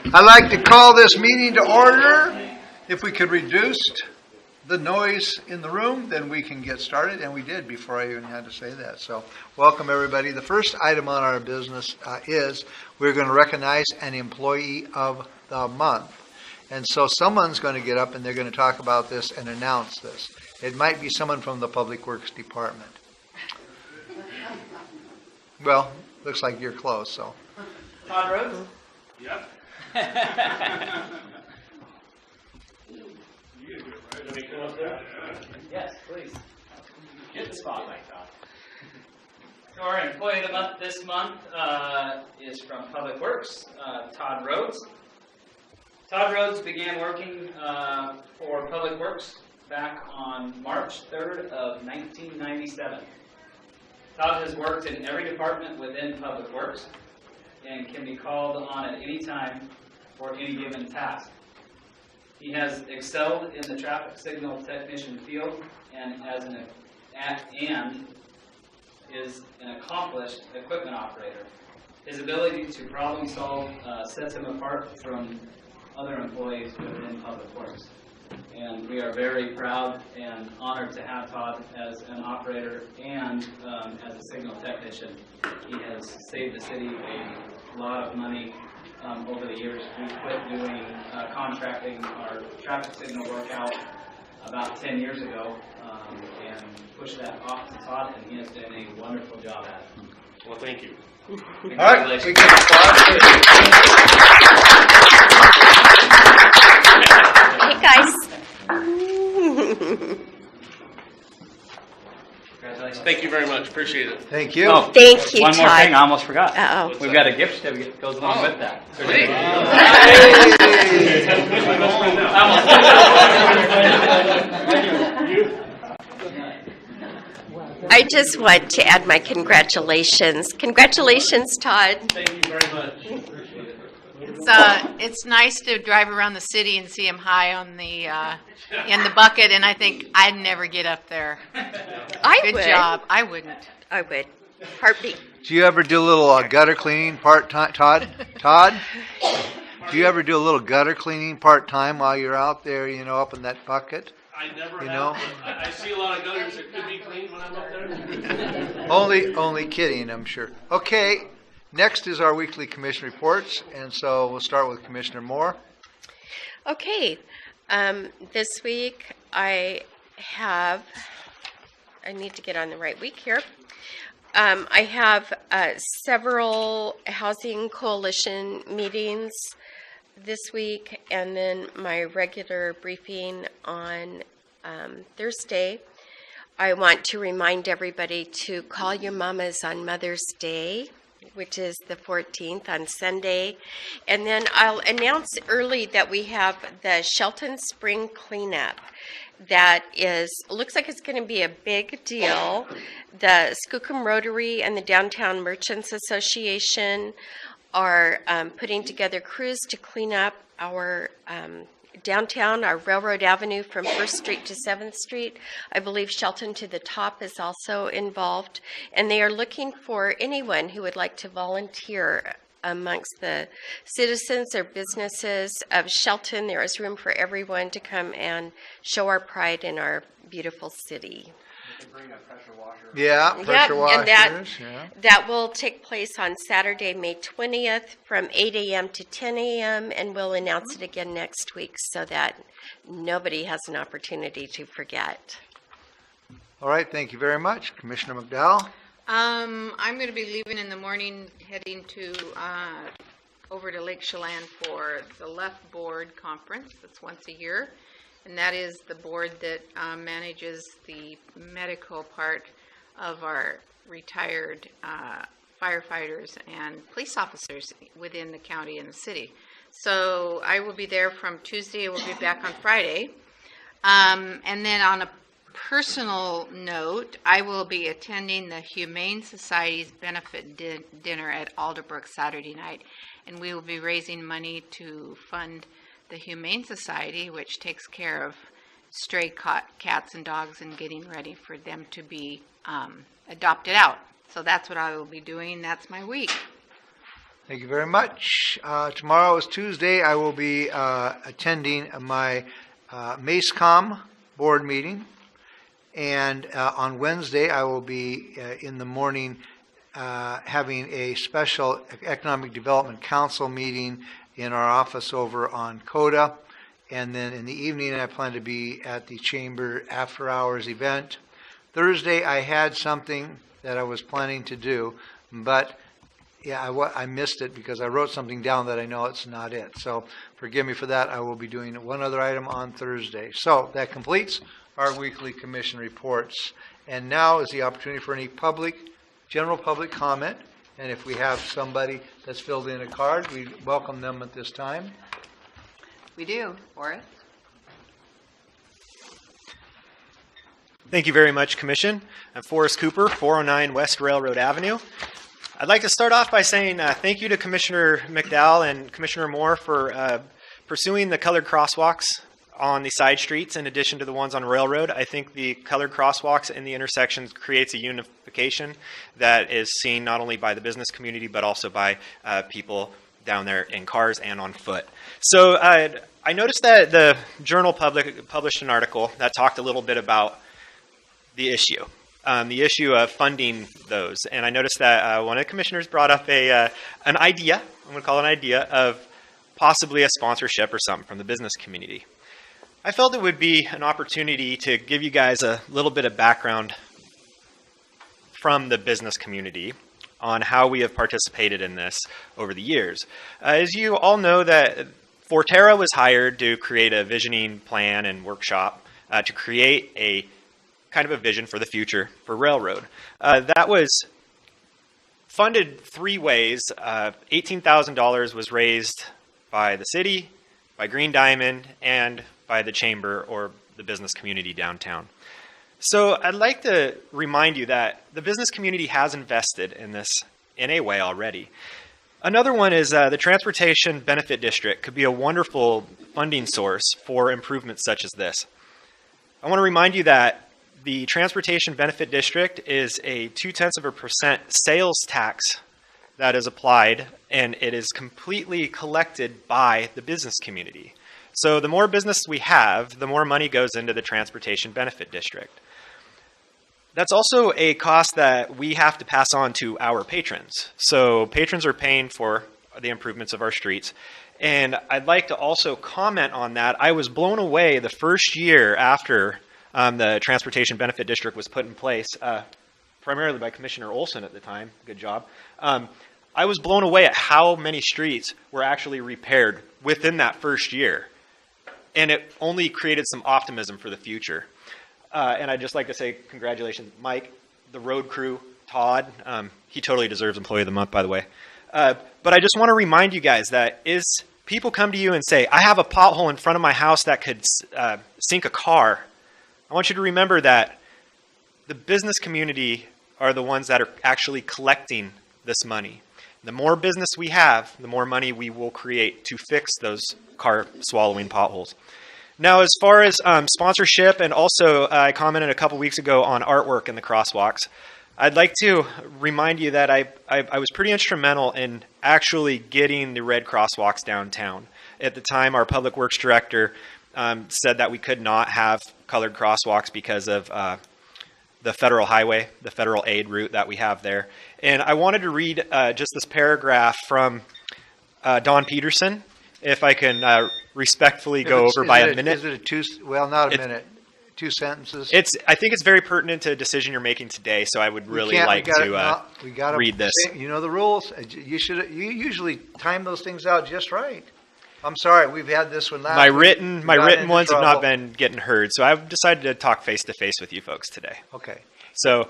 I'd like to call this meeting to order. If we could reduce the noise in the room, then we can get started, and we did before I even had to say that. So welcome, everybody. The first item on our business is we're going to recognize an employee of the month. And so someone's going to get up and they're going to talk about this and announce this. It might be someone from the Public Works Department. Well, looks like you're close, so. Todd Rhodes? Yep. Let me come up there. Yes, please. Get the spotlight, Todd. So our employee of the month this month is from Public Works, Todd Rhodes. Todd Rhodes began working for Public Works back on March 3rd of 1997. Todd has worked in every department within Public Works and can be called on at any time for any given task. He has excelled in the traffic signal technician field and is an accomplished equipment operator. His ability to problem solve sets him apart from other employees within Public Works. And we are very proud and honored to have Todd as an operator and as a signal technician. He has saved the city a lot of money over the years. We quit doing contracting our traffic signal work out about 10 years ago and pushed that off to Todd, and he has done a wonderful job at it. Well, thank you. All right, we can Hey guys. Congratulations. Thank you very much. Appreciate it. Thank you. Oh, Thank you, one more Todd. thing, I almost forgot. Uh-oh. We've got a gift certificate that goes along with that. I just want to add my congratulations. Congratulations, Todd. Thank you very much. It's nice to drive around the city and see him high on the in the bucket, and I think I'd never get up there. Good would. job. I wouldn't. I would. Heartbeat. Do you ever do a little gutter cleaning part-time, Todd? Todd? Do you ever do a little gutter cleaning part-time while you're out there, up in that bucket? I never You have. know? I see a lot of gutters that could be cleaned when I'm up there. Only kidding, I'm sure. Okay, next is our weekly commission reports, and so we'll start with Commissioner Moore. Okay. This week I need to get on the right week here. I have several housing coalition meetings this week, and then my regular briefing on Thursday. I want to remind everybody to call your mamas on Mother's Day, which is the 14th on Sunday. And then I'll announce early that we have the Shelton Spring Cleanup. That looks like it's going to be a big deal. The Skookum Rotary and the Downtown Merchants Association are putting together crews to clean up our downtown, our Railroad Avenue from 1st Street to 7th Street. I believe Shelton to the Top is also involved. And they are looking for anyone who would like to volunteer amongst the citizens or businesses of Shelton. There is room for everyone to come and show our pride in our beautiful city. Yeah, pressure washers. And that will take place on Saturday, May 20th from 8 a.m. to 10 a.m. and we'll announce it again next week so that nobody has an opportunity to forget. All right, thank you very much. Commissioner McDowell? I'm going to be leaving in the morning, heading to over to Lake Chelan for the Left Board Conference. That's once a year. And that is the board that manages the medical part of our retired firefighters and police officers within the county and the city. So I will be there from Tuesday. I will be back on Friday. And then on a personal note, I will be attending the Humane Society's benefit dinner at Alderbrook Saturday night. And we will be raising money to fund the Humane Society, which takes care of stray cats and dogs and getting ready for them to be adopted out. So that's what I will be doing. That's my week. Thank you very much. Tomorrow is Tuesday. I will be attending my MACECOM board meeting. And on Wednesday, I will be in the morning having a special Economic Development Council meeting in our office over on CODA. And then in the evening, I plan to be at the Chamber After Hours event. Thursday, I had something that I was planning to do, but yeah, I missed it because I wrote something down that I know it's not it. So forgive me for that. I will be doing one other item on Thursday. So that completes our weekly commission reports. And now is the opportunity for any general public comment. And if we have somebody that's filled in a card, we welcome them at this time. We do. Forrest? Thank you very much, Commission. I'm Forrest Cooper, 409 West Railroad Avenue. I'd like to start off by saying thank you to Commissioner McDowell and Commissioner Moore for pursuing the colored crosswalks on the side streets in addition to the ones on Railroad. I think the colored crosswalks in the intersections creates a unification that is seen not only by the business community but also by people down there in cars and on foot. So I noticed that the Journal published an article that talked a little bit about the issue of funding those. And I noticed that one of the commissioners brought up an idea, I'm going to call it an idea, of possibly a sponsorship or something from the business community. I felt it would be an opportunity to give you guys a little bit of background from the business community on how we have participated in this over the years. As you all know, that Forterra was hired to create a visioning plan and workshop to create a kind of a vision for the future for Railroad. That was funded three ways. $18,000 was raised by the city, by Green Diamond, and by the Chamber or the business community downtown. So I'd like to remind you that the business community has invested in this in a way already. Another one is the Transportation Benefit District could be a wonderful funding source for improvements such as this. I want to remind you that the Transportation Benefit District is a 0.2% sales tax that is applied, and it is completely collected by the business community. So the more business we have, the more money goes into the Transportation Benefit District. That's also a cost that we have to pass on to our patrons. So patrons are paying for the improvements of our streets. And I'd like to also comment on that. I was blown away the first year after the Transportation Benefit District was put in place, primarily by Commissioner Olson at the time. Good job. I was blown away at how many streets were actually repaired within that first year. And it only created some optimism for the future. And I'd just like to say congratulations, Mike, the road crew, Todd. He totally deserves Employee of the Month, by the way. But I just want to remind you guys that people come to you and say, I have a pothole in front of my house that could sink a car. I want you to remember that the business community are the ones that are actually collecting this money. The more business we have, the more money we will create to fix those car-swallowing potholes. Now, as far as sponsorship, and also I commented a couple weeks ago on artwork in the crosswalks, I'd like to remind you that I was pretty instrumental in actually getting the red crosswalks downtown. At the time, our public works director said that we could not have colored crosswalks because of the federal highway, the federal aid route that we have there. And I wanted to read just this paragraph from Don Peterson, if I can respectfully go over by a minute. Is it not a minute, 2 sentences? I think it's very pertinent to a decision you're making today, so I would really like to read this. You know the rules. You usually time those things out just right. I'm sorry, we've had this one last week. My written ones have not been getting heard, so I've decided to talk face to face with you folks today. Okay. So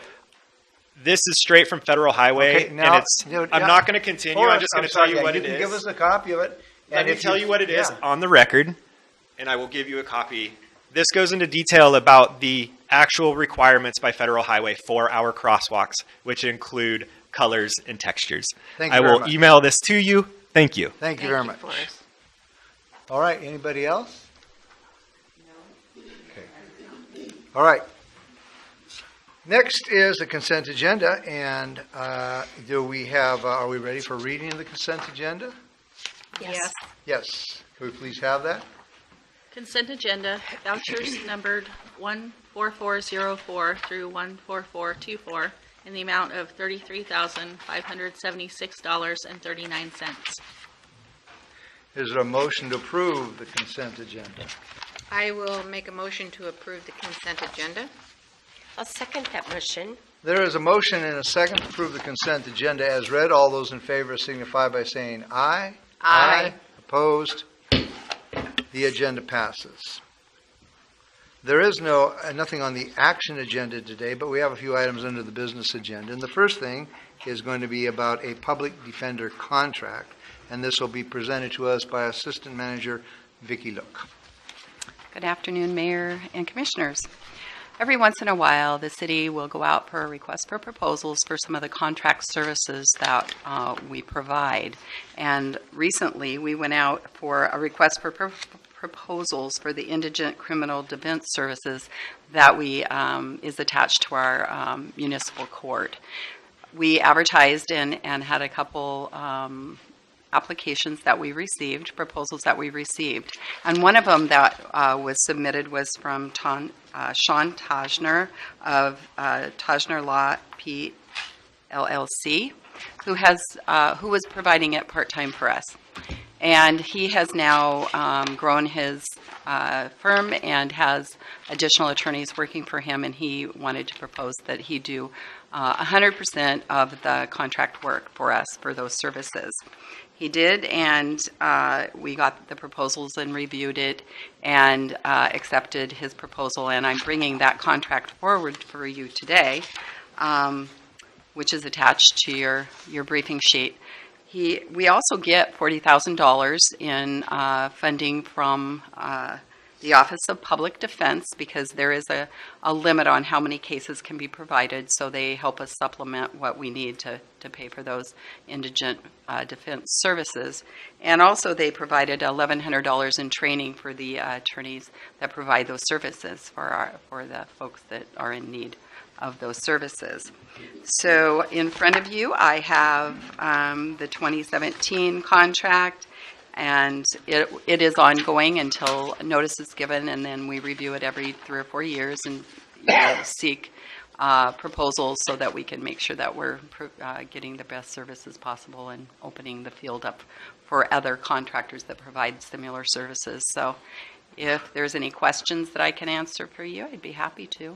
this is straight from Federal Highway, and I'm not going to continue. I'm just going to tell you what it is. You can give us a copy of it. Let me tell you what it is on the record, and I will give you a copy. This goes into detail about the actual requirements by Federal Highway for our crosswalks, which include colors and textures. Thank you very much. I will email this to you. Thank you. Thank you very much. All right, anybody else? No. Okay. All right. Next is the consent agenda, and do we have, are we ready for reading of the consent agenda? Yes. Yes. Could we please have that? Consent agenda, vouchers numbered 14404 through 14424 in the amount of $33,576.39. Is there a motion to approve the consent agenda? I will make a motion to approve the consent agenda. I'll second that motion. There is a motion and a second to approve the consent agenda as read. All those in favor signify by saying aye. Aye. Opposed? The agenda passes. There is nothing on the action agenda today, but we have a few items under the business agenda. And the first thing is going to be about a public defender contract, and this will be presented to us by Assistant Manager Vicki Look. Good afternoon, Mayor and Commissioners. Every once in a while, the city will go out for a request for proposals for some of the contract services that we provide. And recently, we went out for a request for proposals for the Indigent Criminal Defense Services that is attached to our municipal court. We advertised and had a couple applications that we received, proposals that we received. And one of them that was submitted was from Sean Tajner of Tajner Law P. LLC, who was providing it part-time for us. And he has now grown his firm and has additional attorneys working for him, and he wanted to propose that he do 100% of the contract work for us for those services. He did, and we got the proposals and reviewed it and accepted his proposal, and I'm bringing that contract forward for you today, which is attached to your briefing sheet. We also get $40,000 in funding from the Office of Public Defense, because there is a limit on how many cases can be provided, so they help us supplement what we need to pay for those indigent defense services. And also they provided $1,100 in training for the attorneys that provide those services for the folks that are in need of those services. So in front of you, I have the 2017 contract, and it is ongoing until notice is given, and then we review it every 3 or 4 years and seek proposals so that we can make sure that we're getting the best services possible and opening the field up for other contractors that provide similar services. So if there's any questions that I can answer for you, I'd be happy to.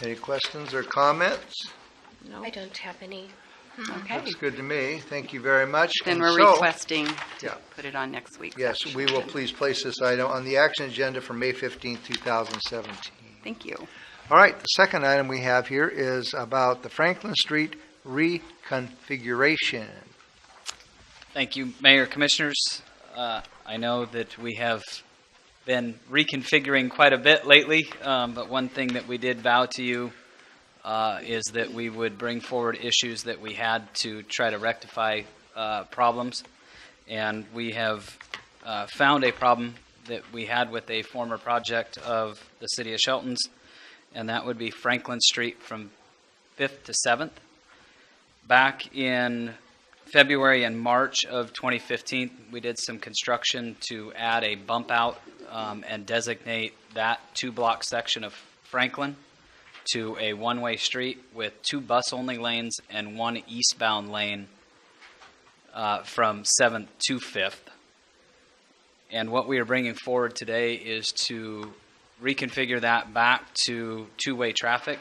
Any questions or comments? No, I don't have any. Okay. Looks good to me. Thank you very much. Then And we're so- requesting to Yeah. put it on next week. Yes, we will please place this item on the action agenda for May 15th, 2017. Thank you. All right, the second item we have here is about the Franklin Street reconfiguration. Thank you, Mayor, Commissioners. I know that we have been reconfiguring quite a bit lately, but one thing that we did vow to you is that we would bring forward issues that we had to try to rectify problems. And we have found a problem that we had with a former project of the City of Shelton's, and that would be Franklin Street from 5th to 7th. Back in February and March of 2015, we did some construction to add a bump out and designate that 2-block section of Franklin to a one-way street with 2 bus-only lanes and 1 eastbound lane from 7th to 5th. And what we are bringing forward today is to reconfigure that back to 2-way traffic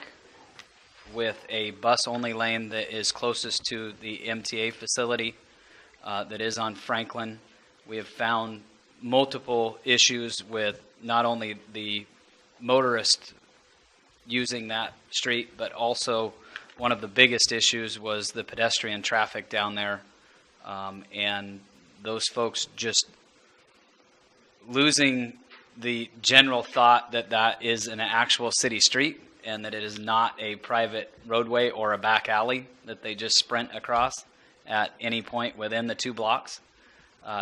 with a bus-only lane that is closest to the MTA facility that is on Franklin. We have found multiple issues with not only the motorist using that street, but also one of the biggest issues was the pedestrian traffic down there, and those folks just losing the general thought that that is an actual city street and that it is not a private roadway or a back alley that they just sprint across at any point within the 2 blocks.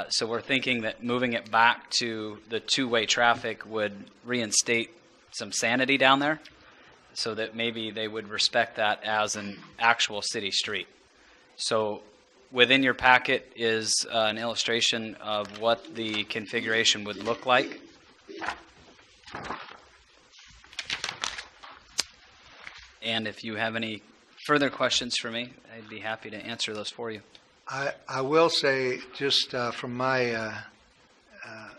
So we're thinking that moving it back to the 2-way traffic would reinstate some sanity down there. so that maybe they would respect that as an actual city street. So within your packet is an illustration of what the configuration would look like. And if you have any further questions for me, I'd be happy to answer those for you. I will say, just from my,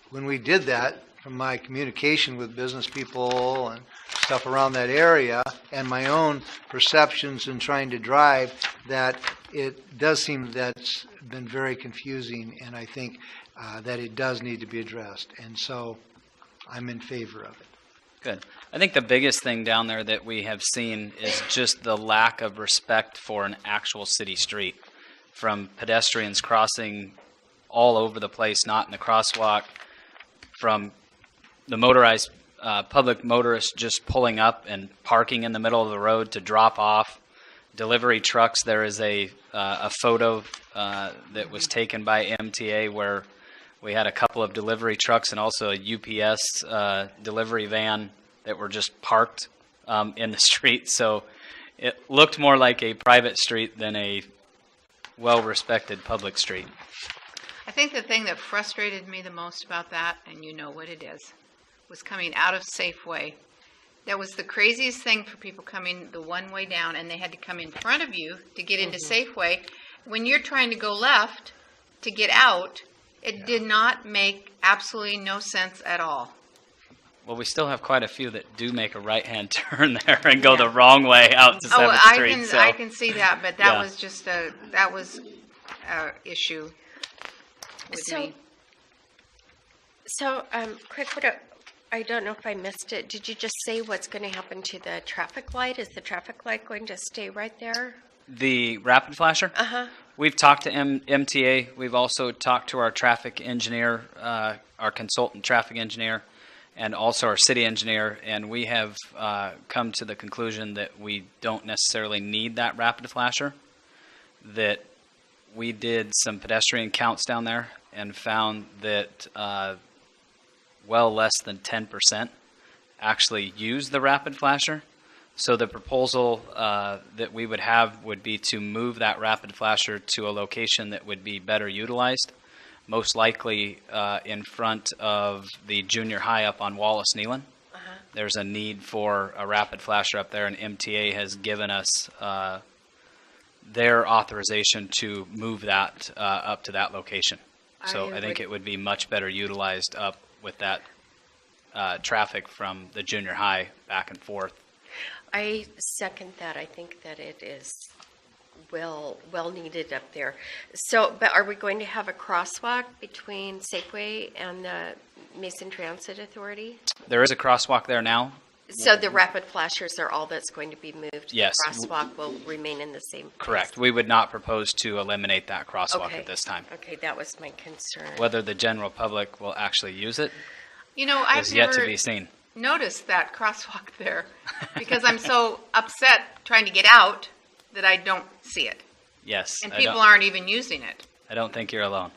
when we did that, from my communication with business people and stuff around that area, and my own perceptions in trying to drive, that it does seem that's been very confusing, and I think that it does need to be addressed. And so I'm in favor of it. Good. I think the biggest thing down there that we have seen is just the lack of respect for an actual city street, from pedestrians crossing all over the place, not in the crosswalk, from the motorized public motorists just pulling up and parking in the middle of the road to drop off, delivery trucks. There is a photo that was taken by MTA where we had a couple of delivery trucks and also a UPS delivery van that were just parked in the street. So it looked more like a private street than a well-respected public street. I think the thing that frustrated me the most about that, and you know what it is, was coming out of Safeway. That was the craziest thing for people coming the one way down, and they had to come in front of you to get into Safeway. When you're trying to go left to get out, it did not make absolutely no sense at all. Well, we still have quite a few that do make a right-hand turn there and go the wrong way out to 7th Street. I can see that, but that Yeah. was just a issue with me. So, quick, I don't know if I missed it. Did you just say what's going to happen to the traffic light? Is the traffic light going to stay right there? The rapid flasher? Uh-huh. We've talked to MTA. We've also talked to our traffic engineer, our consultant traffic engineer, and also our city engineer, and we have come to the conclusion that we don't necessarily need that rapid flasher, that we did some pedestrian counts down there and found that well less than 10% actually use the rapid flasher. So the proposal that we would have would be to move that rapid flasher to a location that would be better utilized, most likely in front of the junior high up on Wallace Nealon. There's a need for a rapid flasher up there, and MTA has given us their authorization to move that up to that location. So I think it would be much better utilized up with that traffic from the junior high back and forth. I second that. I think that it is well needed up there. So, but are we going to have a crosswalk between Safeway and the Mason Transit Authority? There is a crosswalk there now. So the rapid flashers are all that's going to be moved? Yes. The crosswalk will remain in the same place? Correct. We would not propose to eliminate that crosswalk Okay. at this time. Okay, that was my concern. Whether the general public will actually use it You know, I've is yet to never be seen. noticed that crosswalk there because I'm so upset trying to get out that I don't see it. Yes. And I people don't- aren't even using it. I don't think you're alone.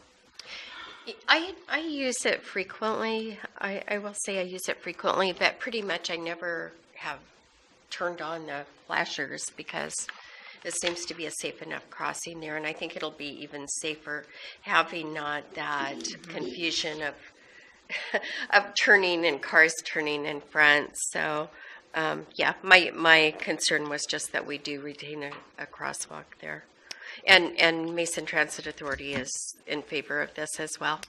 I use it frequently. I will say I use it frequently, but pretty much I never have turned on the flashers because it seems to be a safe enough crossing there, and I think it'll be even safer having not that confusion of of turning and cars turning in front. So, yeah, my concern was just that we do retain a crosswalk there. And Mason Transit Authority is in favor of this as well.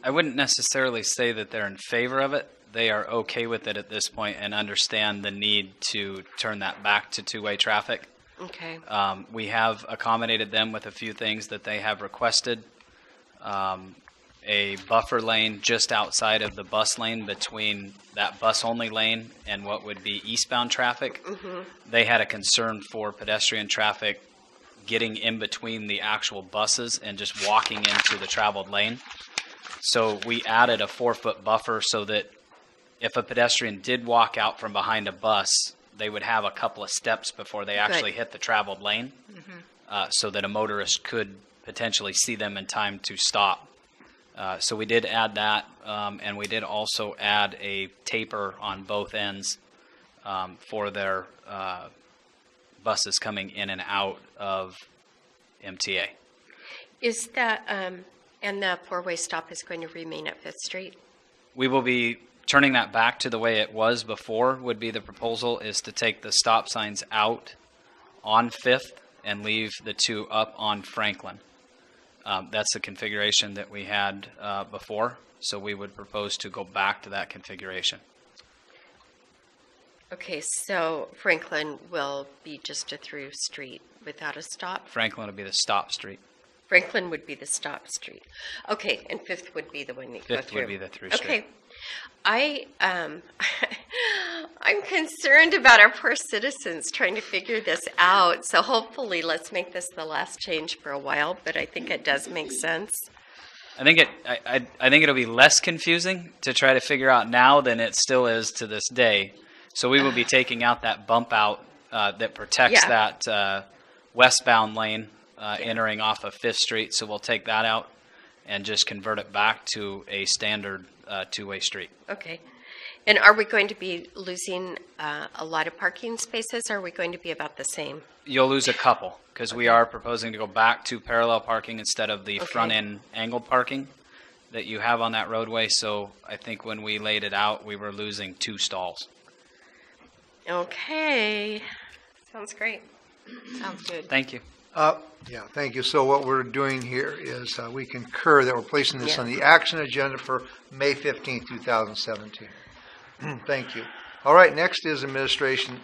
I wouldn't necessarily say that they're in favor of it. They are okay with it at this point and understand the need to turn that back to two-way traffic. Okay. We have accommodated them with a few things that they have requested. A buffer lane just outside of the bus lane between that bus-only lane and what would be eastbound traffic. They had a concern for pedestrian traffic getting in between the actual buses and just walking into the traveled lane. So we added a 4-foot buffer so that if a pedestrian did walk out from behind a bus, they would have a couple of steps before they actually hit the traveled lane, so that a motorist could potentially see them in time to stop. So we did add that, and we did also add a taper on both ends for their buses coming in and out of MTA. Is that, and the four-way stop is going to remain at Fifth Street? We will be turning that back to the way it was before. Would be the proposal is to take the stop signs out on Fifth and leave the two up on Franklin. That's the configuration that we had before, so we would propose to go back to that configuration. Okay, so Franklin will be just a through street without a stop? Franklin will be the stop street. Franklin would be the stop street. Okay, and Fifth would be the one you go Fifth through. would be the through street. Okay. I'm concerned about our poor citizens trying to figure this out. So hopefully let's make this the last change for a while, but I think it does make sense. I think it'll be less confusing to try to figure out now than it still is to this day. So we will be taking out that bump out that protects that westbound lane entering off of 5th Street. So we'll take that out and just convert it back to a standard two-way street. Okay. And are we going to be losing a lot of parking spaces, or are we going to be about the same? You'll lose a couple because we are proposing to go back to parallel parking instead of the front-end angled parking that you have on that roadway. So I think when we laid it out, we were losing 2 stalls. Okay. Sounds great. Sounds good. Thank you. Yeah, thank you. So what we're doing here is we concur that we're placing this on the action agenda for May 15th, 2017. Thank you. All right, next is administration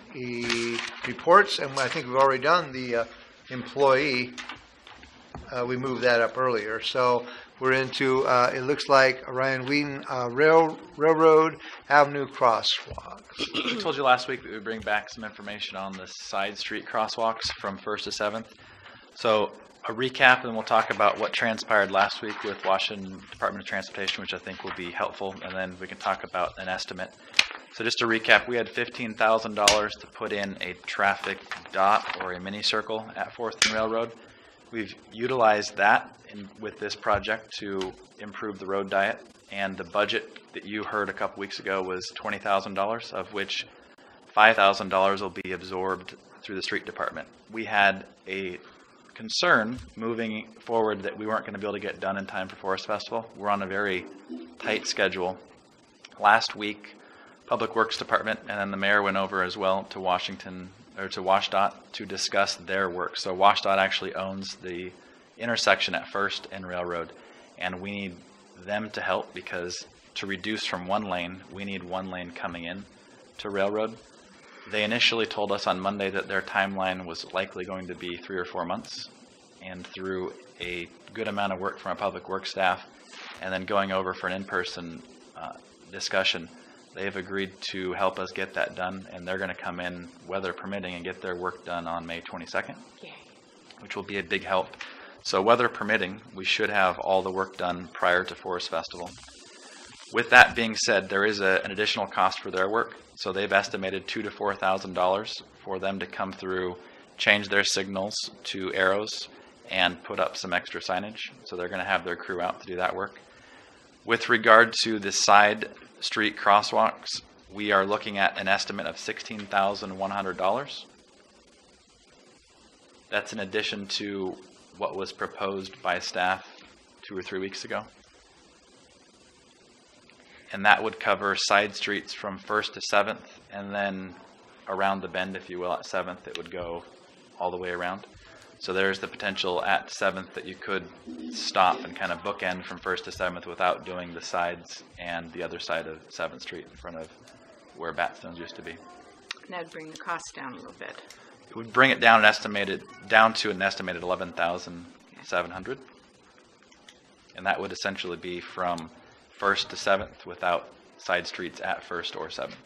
reports, and I think we've already done the employee. We moved that up earlier. So we're into, it looks like Ryan Whedon Railroad Avenue crosswalk. We told you last week that we would bring back some information on the side street crosswalks from 1st to 7th. So a recap, and we'll talk about what transpired last week with Washington Department of Transportation, which I think will be helpful, and then we can talk about an estimate. So just to recap, we had $15,000 to put in a traffic dot or a mini circle at 4th and Railroad. We've utilized that with this project to improve the road diet, and the budget that you heard a couple weeks ago was $20,000, of which $5,000 will be absorbed through the street department. We had a concern moving forward that we weren't going to be able to get done in time for Forest Festival. We're on a very tight schedule. Last week, Public Works Department and then the mayor went over as well to Washington, or to WashDOT, to discuss their work. So WashDOT actually owns the intersection at 1st and Railroad, and we need them to help because to reduce from 1 lane, we need 1 lane coming in to Railroad. They initially told us on Monday that their timeline was likely going to be 3 or 4 months, and through a good amount of work from our public works staff and then going over for an in-person discussion, they've agreed to help us get that done, and they're going to come in, weather permitting, and get their work done on May 22nd, which will be a big help. So weather permitting, we should have all the work done prior to Forest Festival. With that being said, there is an additional cost for their work. So they've estimated $2,000 to $4,000 for them to come through, change their signals to arrows, and put up some extra signage. So they're going to have their crew out to do that work. With regard to the side street crosswalks, we are looking at an estimate of $16,100. That's in addition to what was proposed by staff 2 or 3 weeks ago. And that would cover side streets from 1st to 7th, and then around the bend, if you will, at 7th, it would go all the way around. So there's the potential at 7th that you could stop and kind of bookend from 1st to 7th without doing the sides and the other side of 7th Street in front of where Batstones used to be. And that would bring the cost down a little bit. It would bring it down to an estimated $11,700, and that would essentially be from 1st to 7th without side streets at 1st or 7th.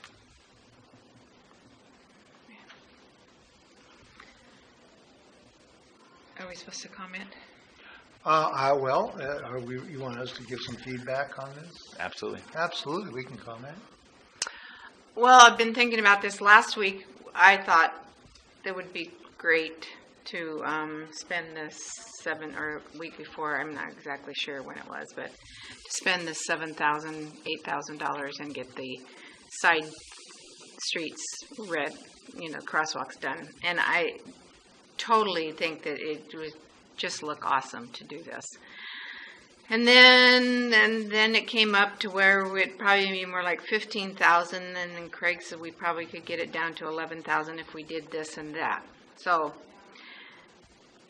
Are we supposed to comment? You want us to give some feedback on this? Absolutely. Absolutely, we can comment. Well, I've been thinking about this last week. I thought it would be great to spend the week before, I'm not exactly sure when it was, but to spend the $7,000, $8,000 and get the side streets red, crosswalks done. And I totally think that it would just look awesome to do this. And then it came up to where it'd probably be more like 15,000, and then Craig said we probably could get it down to 11,000 if we did this and that. So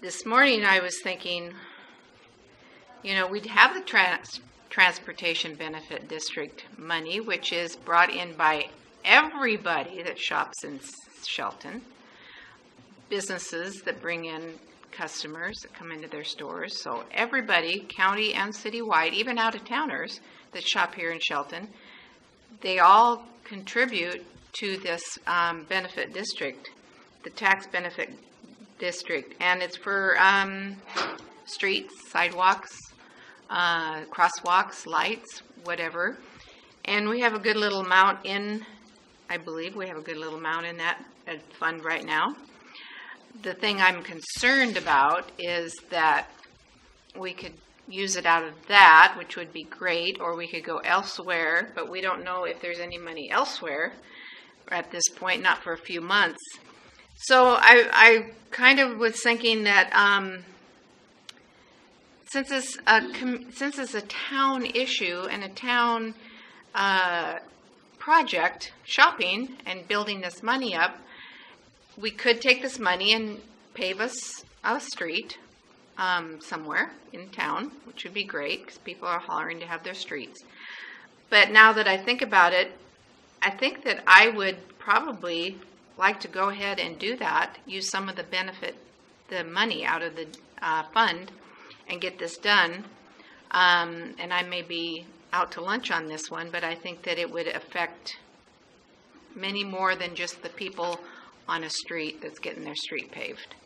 this morning I was thinking, we'd have the transportation benefit district money, which is brought in by everybody that shops in Shelton, businesses that bring in customers that come into their stores. So everybody, county and citywide, even out-of-towners that shop here in Shelton, they all contribute to this benefit district, the tax benefit district. And it's for streets, sidewalks, crosswalks, lights, whatever. And we have a good little amount I believe we have a good little amount in that fund right now. The thing I'm concerned about is that we could use it out of that, which would be great, or we could go elsewhere, but we don't know if there's any money elsewhere at this point, not for a few months. So I kind of was thinking that since it's a town issue and a town project, shopping and building this money up, we could take this money and pave us a street somewhere in town, which would be great because people are hollering to have their streets. But now that I think about it, I think that I would probably like to go ahead and do that, use some of the money out of the fund and get this done. And I may be out to lunch on this one, but I think that it would affect many more than just the people on a street that's getting their street paved.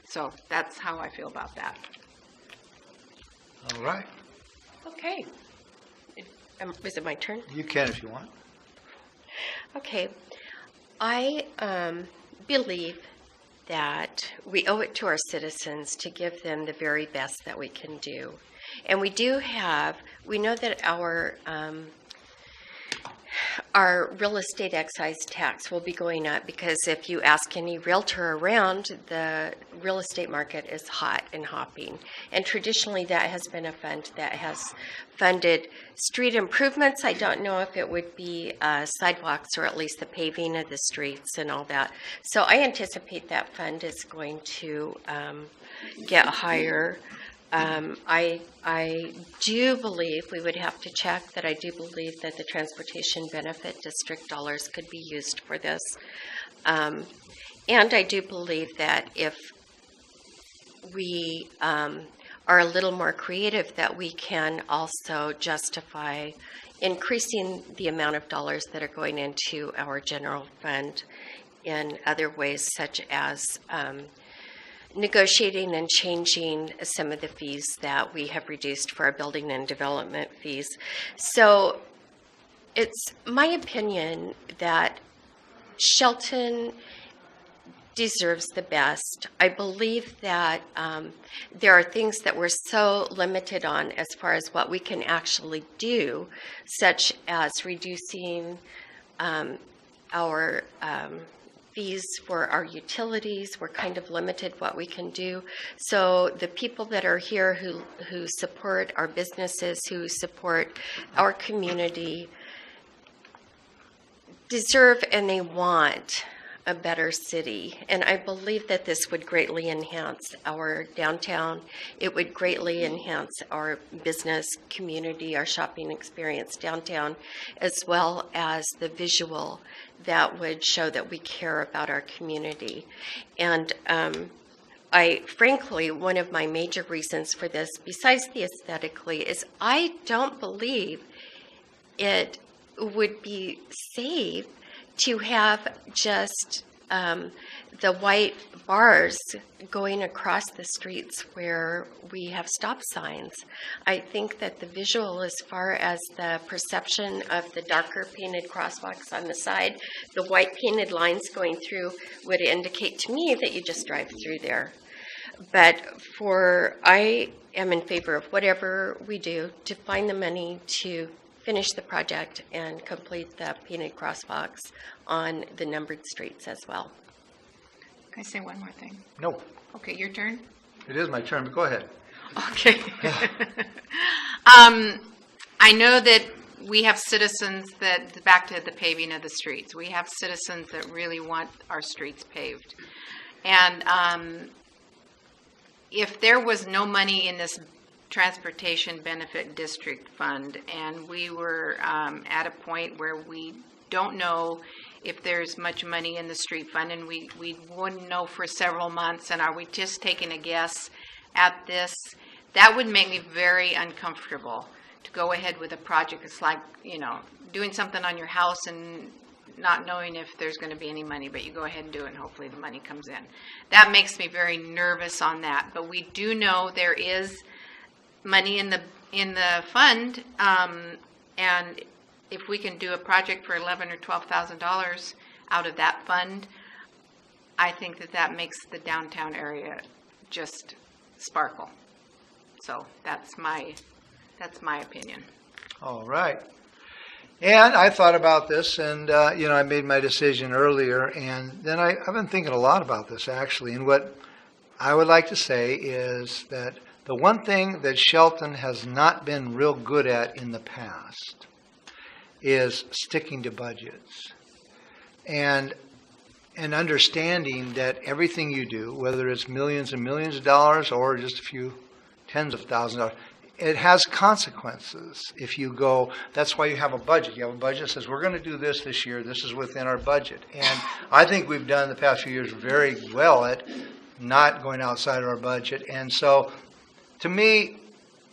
So that's how I feel about that. All right. Okay. Is it my turn? You can if you want. Okay. I believe that we owe it to our citizens to give them the very best that we can do. And we know that our real estate excise tax will be going up because if you ask any realtor around, the real estate market is hot and hopping. And traditionally that has been a fund that has funded street improvements. I don't know if it would be sidewalks or at least the paving of the streets and all that. So I anticipate that fund is going to get higher. I do believe we would have to check that. I do believe that the transportation benefit district dollars could be used for this. And I do believe that if we are a little more creative, that we can also justify increasing the amount of dollars that are going into our general fund in other ways, such as negotiating and changing some of the fees that we have reduced for our building and development fees. So it's my opinion that Shelton deserves the best. I believe that there are things that we're so limited on as far as what we can actually do, such as reducing our fees for our utilities. We're kind of limited what we can do. So the people that are here who support our businesses, who support our community, deserve and they want a better city. And I believe that this would greatly enhance our downtown. It would greatly enhance our business community, our shopping experience downtown, as well as the visual that would show that we care about our community. And frankly, one of my major reasons for this, besides the aesthetically, is I don't believe it would be safe to have just the white bars going across the streets where we have stop signs. I think that the visual, as far as the perception of the darker painted crosswalks on the side, the white painted lines going through would indicate to me that you just drive through there. But I am in favor of whatever we do to find the money to finish the project and complete the painted crosswalks on the numbered streets as well. Can I say one more thing? No, Okay, your turn. it is my turn, but go ahead. Okay. I know that we have citizens that, back to the paving of the streets, we have citizens that really want our streets paved. And if there was no money in this Transportation Benefit District Fund, and we were at a point where we don't know if there's much money in the street fund, and we wouldn't know for several months, and are we just taking a guess at this, that would make me very uncomfortable to go ahead with a project. It's like, doing something on your house and not knowing if there's going to be any money, but you go ahead and do it, and hopefully the money comes in. That makes me very nervous on that. But we do know there is money in the fund, and if we can do a project for $11,000 or $12,000 out of that fund, I think that makes the downtown area just sparkle. So that's my opinion. All right. And I thought about this, and I made my decision earlier, and then I've been thinking a lot about this actually. And what I would like to say is that the one thing that Shelton has not been real good at in the past is sticking to budgets and understanding that everything you do, whether it's millions and millions of dollars or just a few tens of thousands of dollars, it has consequences if you go. That's why you have a budget. You have a budget that says, we're going to do this year. This is within our budget. And I think we've done the past few years very well at not going outside our budget. And so, to me,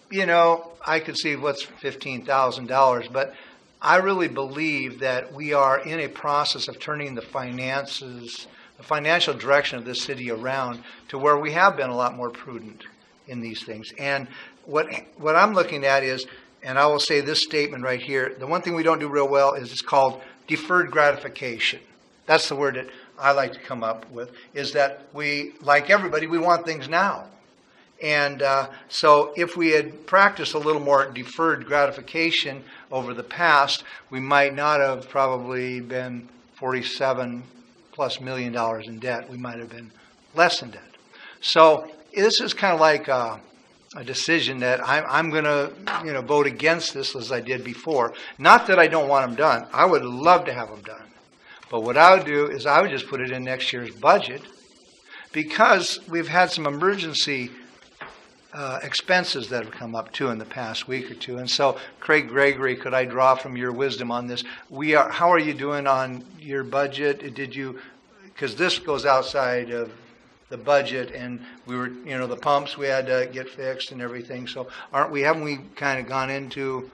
I could see what's $15,000, but I really believe that we are in a process of turning the financial direction of this city around to where we have been a lot more prudent in these things. And what I'm looking at is, and I will say this statement right here, the one thing we don't do real well is it's called deferred gratification. That's the word that I like to come up with, is that we, like everybody, we want things now. And so if we had practiced a little more deferred gratification over the past, we might not have probably been $47+ million in debt. We might have been less in debt. So this is kind of like a decision that I'm going to vote against this as I did before. Not that I don't want them done. I would love to have them done. But what I would do is I would just put it in next year's budget, because we've had some emergency expenses that have come up too in the past week or two. And so, Craig Gregory, could I draw from your wisdom on this? How are you doing on your budget? Because this goes outside of the budget, and we were, the pumps we had to get fixed and everything. So haven't we kind of gone into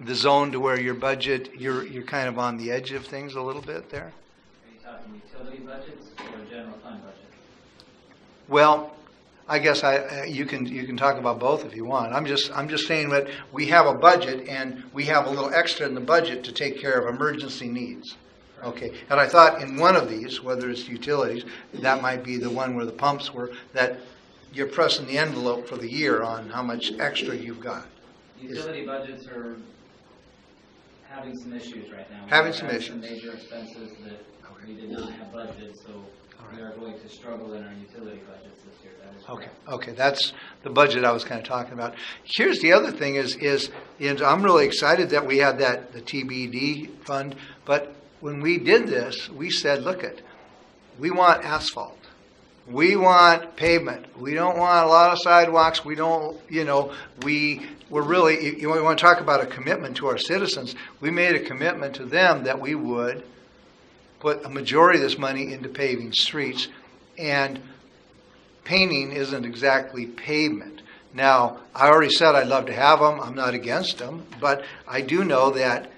the zone to where your budget, you're kind of on the edge of things a little bit there? Are you talking utility budgets or general fund budget? Well, I guess you can talk about both if you want. I'm just saying that we have a budget, and we have a little extra in the budget to take care of emergency needs. Okay, and I thought in one of these, whether it's utilities, that might be the one where the pumps were, that you're pressing the envelope for the year on how much extra you've got. Utility budgets are having some issues right now. Having some issues. Some major expenses that we did not have budgeted, so we are going to struggle in our utility budgets this year. That is correct. Okay, that's the budget I was kind of talking about. Here's the other thing is I'm really excited that we had the TBD fund, but when we did this, we said, we want asphalt. We want pavement. We don't want a lot of sidewalks. We don't, we're really, you want to talk about a commitment to our citizens. We made a commitment to them that we would put a majority of this money into paving streets, and painting isn't exactly pavement. Now, I already said I'd love to have them. I'm not against them, but I do know that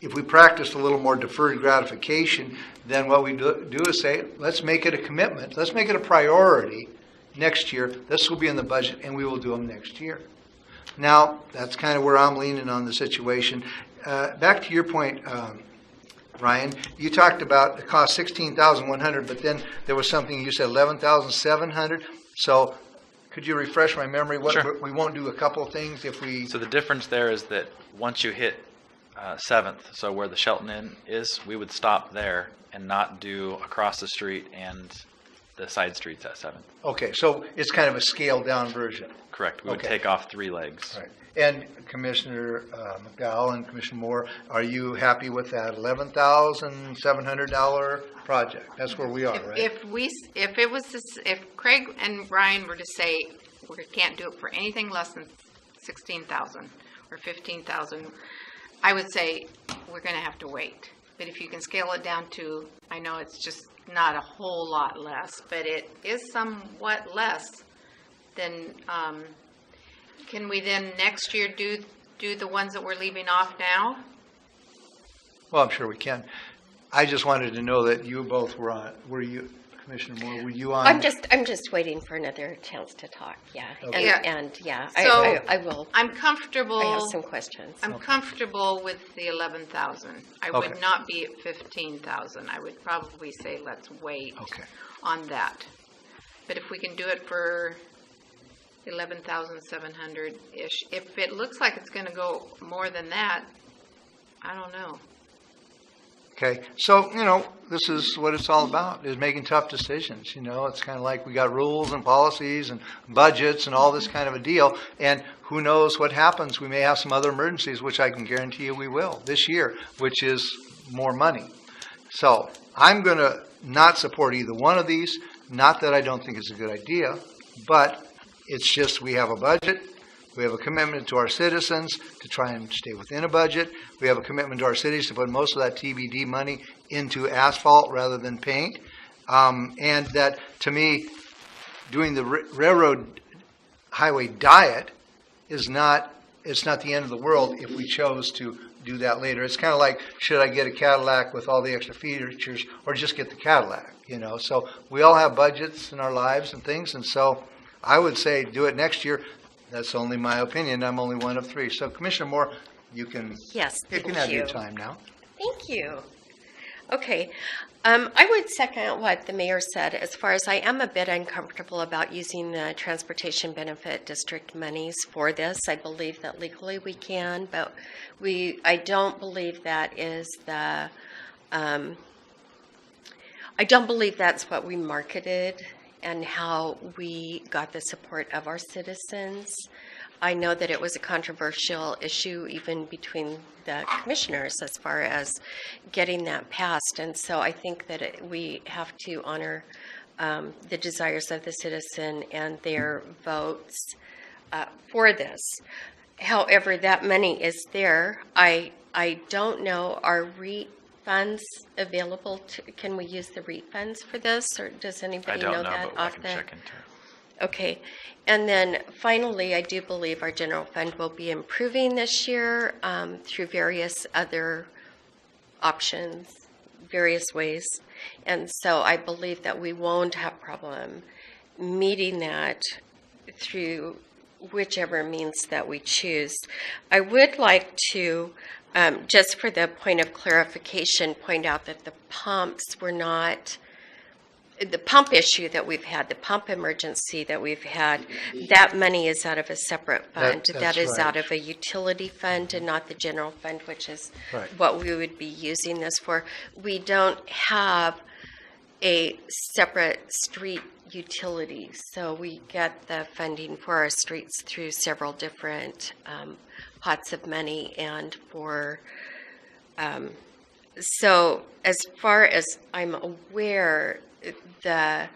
if we practiced a little more deferred gratification, then what we do is say, let's make it a commitment. Let's make it a priority next year. This will be in the budget, and we will do them next year. Now, that's kind of where I'm leaning on the situation. Back to your point, Ryan, you talked about the cost $16,100, but then there was something you said $11,700. So could you refresh my memory? What, Sure. We won't do a couple of things if we... So the difference there is that once you hit 7th, so where the Shelton Inn is, we would stop there and not do across the street and the side streets at 7th. Okay, so it's kind of a scaled-down version. Correct. We would Okay. take off 3 legs. Right. And Commissioner McDowell and Commissioner Moore, are you happy with that $11,700 project? That's where we are, right? If Craig and Ryan were to say we can't do it for anything less than 16,000 or 15,000, I would say we're going to have to wait. But if you can scale it down to, I know it's just not a whole lot less, but it is somewhat less, then can we then next year do the ones that we're leaving off now? Well, I'm sure we can. I just wanted to know that you both were on. Were you, Commissioner Moore, were you on? I'm just waiting for another chance to talk, yeah. Okay. And yeah, So, I will, I'm comfortable. I have some questions. I'm comfortable with the 11,000. I Okay. would not be at 15,000. I would probably say let's wait Okay. on that. But if we can do it for 11,700-ish, if it looks like it's going to go more than that, I don't know. Okay, so, this is what it's all about, is making tough decisions. It's kind of like we got rules and policies and budgets and all this kind of a deal, and who knows what happens. We may have some other emergencies, which I can guarantee you we will this year, which is more money. So I'm going to not support either one of these, not that I don't think it's a good idea, but it's just we have a budget. We have a commitment to our citizens to try and stay within a budget. We have a commitment to our cities to put most of that TBD money into asphalt rather than paint. And that, to me, doing the railroad highway diet it's not the end of the world if we chose to do that later. It's kind of like, should I get a Cadillac with all the extra features or just get the Cadillac? So we all have budgets in our lives and things, and so I would say do it next year. That's only my opinion. I'm only one of 3. So, Commissioner Moore, you can have your time now. Thank you. Okay. I would second what the mayor said as far as I am a bit uncomfortable about using the Transportation Benefit District monies for this. I believe that legally we can, but I don't believe that is the, I don't believe that's what we marketed and how we got the support of our citizens. I know that it was a controversial issue even between the commissioners as far as getting that passed. And so I think that we have to honor the desires of the citizen and their votes for this. However, that money is there. I don't know, are REIT funds available? Can we use the REIT funds for this, or does anybody know that but I off can the? check into it. Okay, and then finally, I do believe our general fund will be improving this year through various other options, various ways, and so I believe that we won't have problem meeting that through whichever means that we choose. I would like to, just for the point of clarification, point out that the pumps were not, the pump issue that we've had, the pump emergency that we've had, that money is out of a separate fund. That's That is right. out of a utility fund and not the general fund, which is Right. what we would be using this for. We don't have a separate street utility, so we get the funding for our streets through several different pots of money. And for so as far as I'm aware, the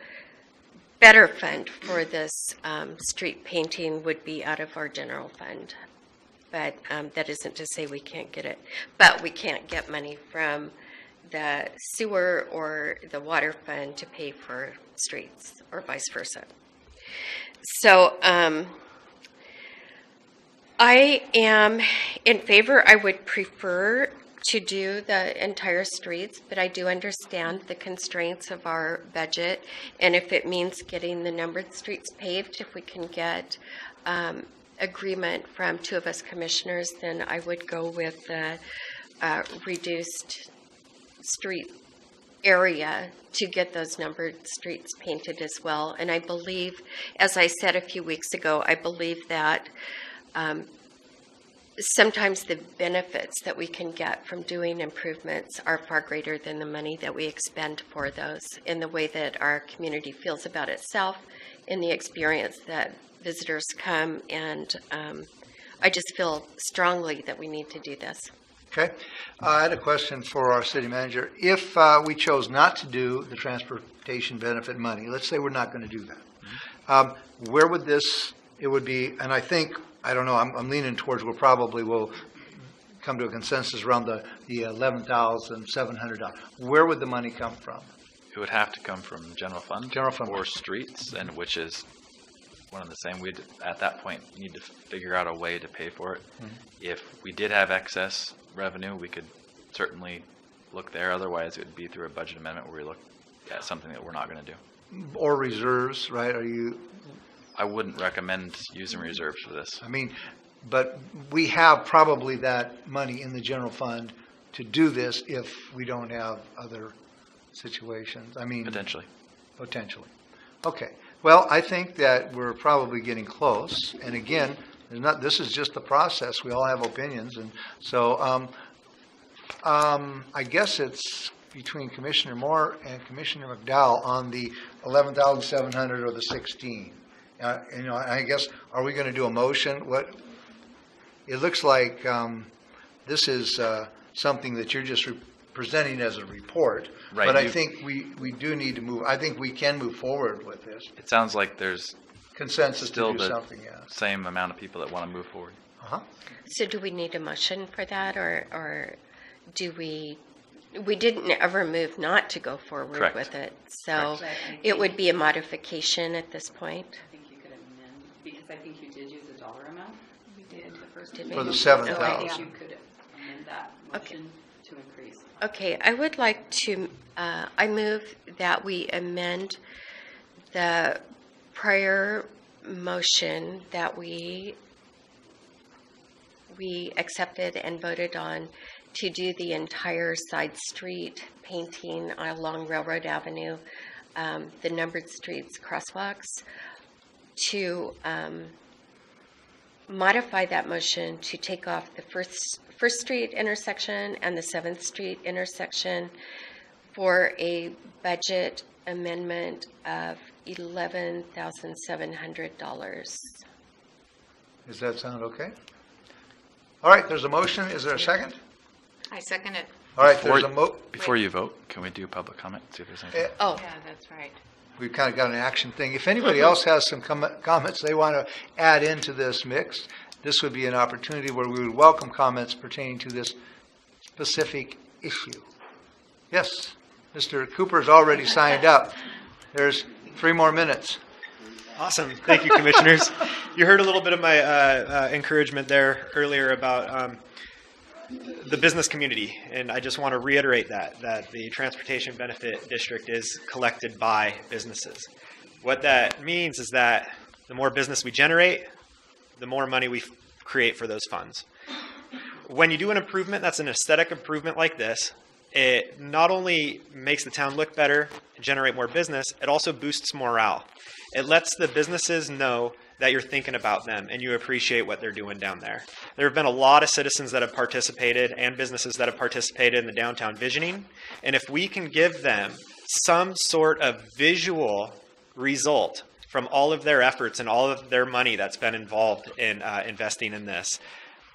better fund for this street painting would be out of our general fund, but that isn't to say we can't get it. But we can't get money from the sewer or the water fund to pay for streets, or vice versa. So I am in favor. I would prefer to do the entire streets, but I do understand the constraints of our budget. And if it means getting the numbered streets paved, if we can get agreement from two of us commissioners, then I would go with the reduced street area to get those numbered streets painted as well. And I believe, as I said a few weeks ago, I believe that sometimes the benefits that we can get from doing improvements are far greater than the money that we expend for those, in the way that our community feels about itself, in the experience that visitors come, and I just feel strongly that we need to do this. Okay. I had a question for our city manager. If we chose not to do the transportation benefit money, let's say we're not going to do that, where would this, it would be, and I think, I don't know, I'm leaning towards we'll probably will come to a consensus around the $11,700. Where would the money come from? It would have to come from general fund. General fund. Or streets, and which is one and the same. We'd, at that point, need to figure out a way to pay for it. Mm-hmm. If we did have excess revenue, we could certainly look there. Otherwise, it would be through a budget amendment where we look at something that we're not going to do. Or reserves, right? I wouldn't recommend using reserves for this. I mean, but we have probably that money in the general fund to do this if we don't have other situations. I mean, Potentially. Okay. Well, I think that we're probably getting close. And again, this is just the process. We all have opinions. And so I guess it's between Commissioner Moore and Commissioner McDowell on the 11,700 or the 16. I guess, are we going to do a motion? It looks like this is something that you're just presenting as a report. Right. But I think we do need to move. I think we can move forward with this. It sounds like there's Consensus still to do the something, yeah. same amount of people that want to move forward. Uh-huh. So do we need a motion for that, or do we didn't ever move not to go forward Correct. with it? So it would be a modification at this point? I think you could amend, because I think you did use a dollar amount. You did the first. Did we? For the So I 7,000. think you could amend that motion to increase. Okay, I would like to, I move that we amend the prior motion that we accepted and voted on to do the entire side street painting along Railroad Avenue, the numbered streets crosswalks, to modify that motion to take off the First Street intersection and the 7th Street intersection for a budget amendment of $11,700. Does that sound okay? All right, there's a motion. Is there a second? I second it. All right, there's a Before you vote, can we do public comment? See if there's anything. Oh, Yeah, that's right. We've kind of got an action thing. If anybody else has some comments they want to add into this mix, this would be an opportunity where we would welcome comments pertaining to this specific issue. Yes, Mr. Cooper's already signed up. There's 3 more minutes. Awesome. Thank you, commissioners. You heard a little bit of my encouragement there earlier about the business community, and I just want to reiterate that the Transportation Benefit District is collected by businesses. What that means is that the more business we generate, the more money we create for those funds. When you do an improvement that's an aesthetic improvement like this, it not only makes the town look better and generate more business, it also boosts morale. It lets the businesses know that you're thinking about them and you appreciate what they're doing down there. There have been a lot of citizens that have participated and businesses that have participated in the downtown visioning. And if we can give them some sort of visual result from all of their efforts and all of their money that's been involved in investing in this,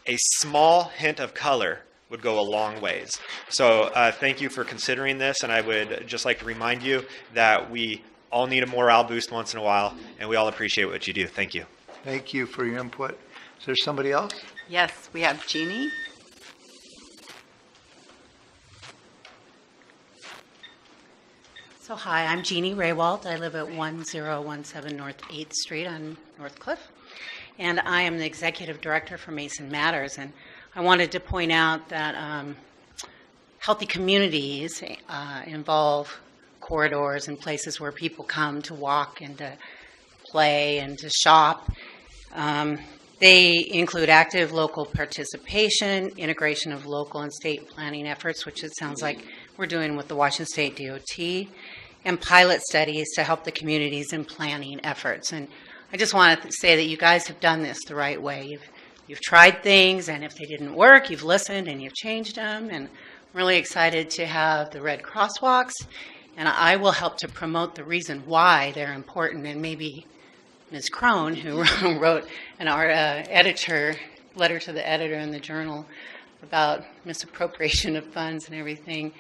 a small hint of color would go a long ways. So thank you for considering this, and I would just like to remind you that we all need a morale boost once in a while, and we all appreciate what you do. Thank you. Thank you for your input. Is there somebody else? Yes, we have Jeannie. So hi, I'm Jeannie Raywald. I live at 1017 North 8th Street on North Cliff, and I am the executive director for Mason Matters. And I wanted to point out that healthy communities involve corridors and places where people come to walk and to play and to shop. They include active local participation, integration of local and state planning efforts, which it sounds like we're doing with the Washington State DOT, and pilot studies to help the communities in planning efforts. And I just want to say that you guys have done this the right way. You've tried things, and if they didn't work, you've listened and you've changed them. And I'm really excited to have the red crosswalks, and I will help to promote the reason why they're important. And maybe Ms. Crone, who wrote our editor letter to the editor in the Journal about misappropriation of funds and everything,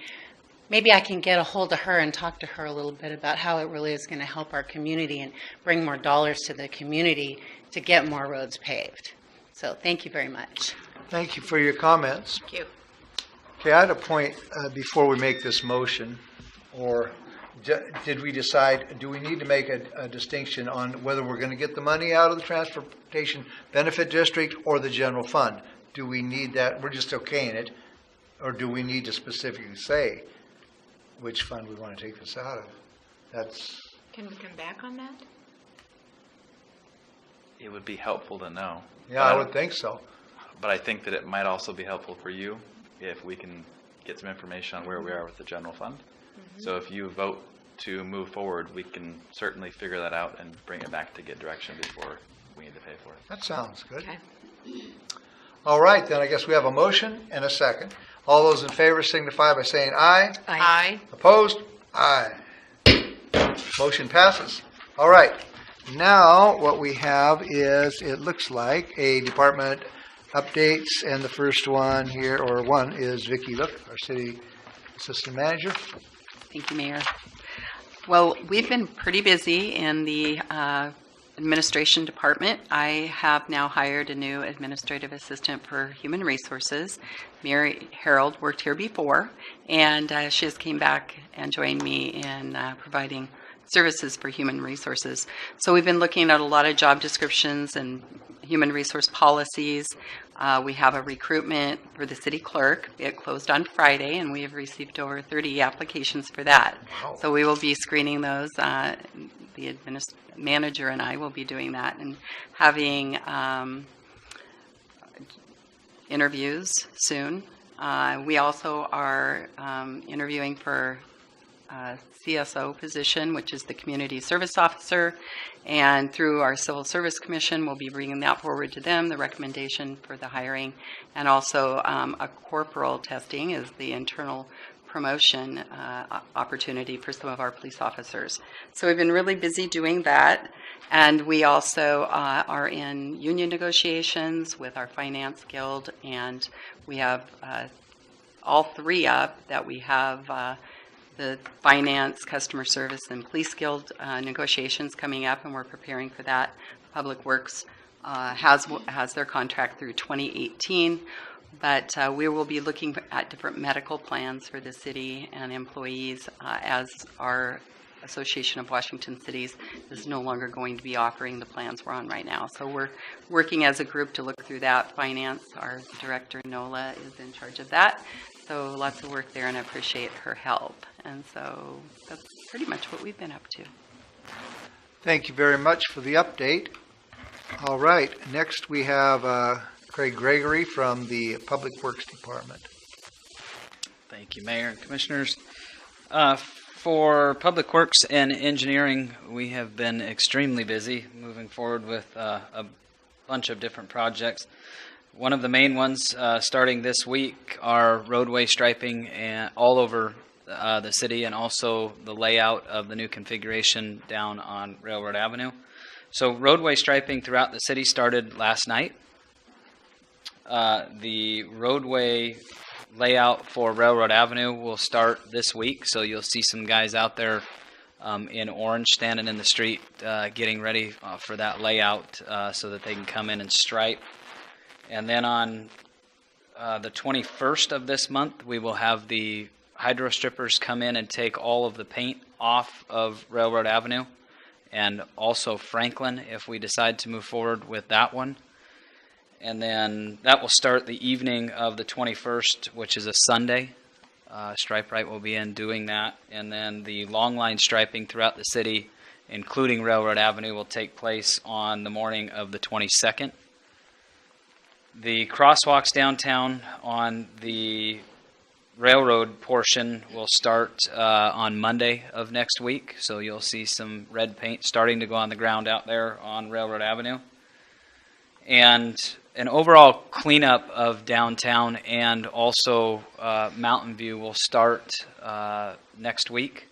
maybe I can get a hold of her and talk to her a little bit about how it really is going to help our community and bring more dollars to the community to get more roads paved. So thank you very much. Thank you for your comments. Thank you. Okay, I had a point before we make this motion, or did we decide, do we need to make a distinction on whether we're going to get the money out of the Transportation Benefit District or the general fund? Do we need that? We're just okaying it, or do we need to specifically say which fund we want to take this out of? Can we come back on that? It would be helpful to know. Yeah, I would think so. But I think that it might also be helpful for you if we can get some information on where we are with the general fund. Mm-hmm. So if you vote to move forward, we can certainly figure that out and bring it back to get direction before we need to pay for it. That sounds good. Okay. All right, then I guess we have a motion and a second. All those in favor signify by saying aye. Aye. Opposed? Aye. Motion passes. All right. Now what we have is, it looks like, a department updates, and the first one here, or one, is Vicki Look, our city assistant manager. Thank you, Mayor. Well, we've been pretty busy in the administration department. I have now hired a new administrative assistant for human resources. Mary Harold worked here before, and she just came back and joined me in providing services for human resources. So we've been looking at a lot of job descriptions and human resource policies. We have a recruitment for the city clerk. It closed on Friday, and we have received over 30 applications for that. Wow. So we will be screening those. The manager and I will be doing that and having interviews soon. We also are interviewing for CSO position, which is the Community Service Officer, and through our Civil Service Commission, we'll be bringing that forward to them, the recommendation for the hiring, and also a corporal testing is the internal promotion opportunity for some of our police officers. So we've been really busy doing that, and we also are in union negotiations with our Finance Guild, and we have all three up that we have the Finance, Customer Service, and Police Guild negotiations coming up, and we're preparing for that. Public Works has their contract through 2018, but we will be looking at different medical plans for the city and employees as our Association of Washington Cities is no longer going to be offering the plans we're on right now. So we're working as a group to look through that. Finance, our director, Nola, is in charge of that. So lots of work there, and I appreciate her help. And so that's pretty much what we've been up to. Thank you very much for the update. All right, next we have Craig Gregory from the Public Works Department. Thank you, Mayor and Commissioners. For Public Works and Engineering, we have been extremely busy moving forward with a bunch of different projects. One of the main ones starting this week are roadway striping all over the city, and also the layout of the new configuration down on Railroad Avenue. So roadway striping throughout the city started last night. The roadway layout for Railroad Avenue will start this week, so you'll see some guys out there in orange standing in the street getting ready for that layout so that they can come in and stripe. And then on the 21st of this month, we will have the hydro strippers come in and take all of the paint off of Railroad Avenue, and also Franklin if we decide to move forward with that one. And then that will start the evening of the 21st, which is a Sunday. Stripe Right will be in doing that. And then the long line striping throughout the city, including Railroad Avenue, will take place on the morning of the 22nd. The crosswalks downtown on the railroad portion will start on Monday of next week. So you'll see some red paint starting to go on the ground out there on Railroad Avenue. And an overall cleanup of downtown and also Mountain View will start next week,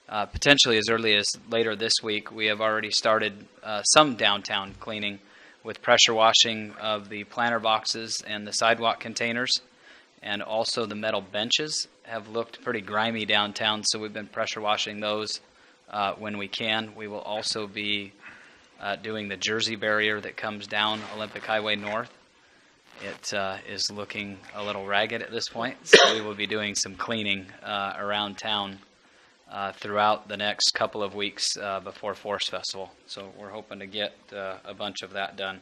potentially as early as later this week. We have already started some downtown cleaning with pressure washing of the planter boxes and the sidewalk containers, and also the metal benches have looked pretty grimy downtown, so we've been pressure washing those when we can. We will also be doing the Jersey barrier that comes down Olympic Highway North. It is looking a little ragged at this point, so we will be doing some cleaning around town throughout the next couple of weeks before Forest Festival. So we're hoping to get a bunch of that done.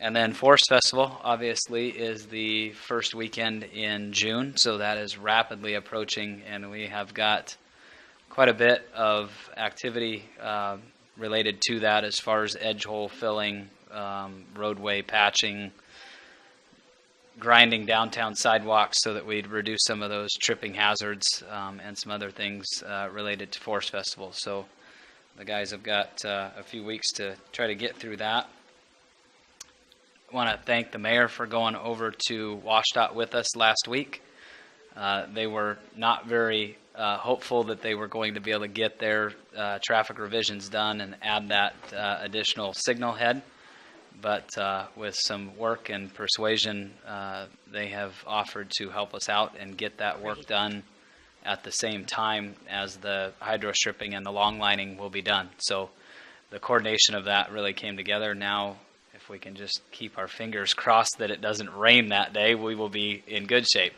And then Forest Festival, obviously, is the first weekend in June, so that is rapidly approaching, and we have got quite a bit of activity related to that as far as edge hole filling, roadway patching, grinding downtown sidewalks so that we'd reduce some of those tripping hazards, and some other things related to Forest Festival. So the guys have got a few weeks to try to get through that. I want to thank the mayor for going over to WashDOT with us last week. They were not very hopeful that they were going to be able to get their traffic revisions done and add that additional signal head. But with some work and persuasion, they have offered to help us out and get that work done at the same time as the hydro stripping and the long lining will be done. So the coordination of that really came together. Now, if we can just keep our fingers crossed that it doesn't rain that day, we will be in good shape.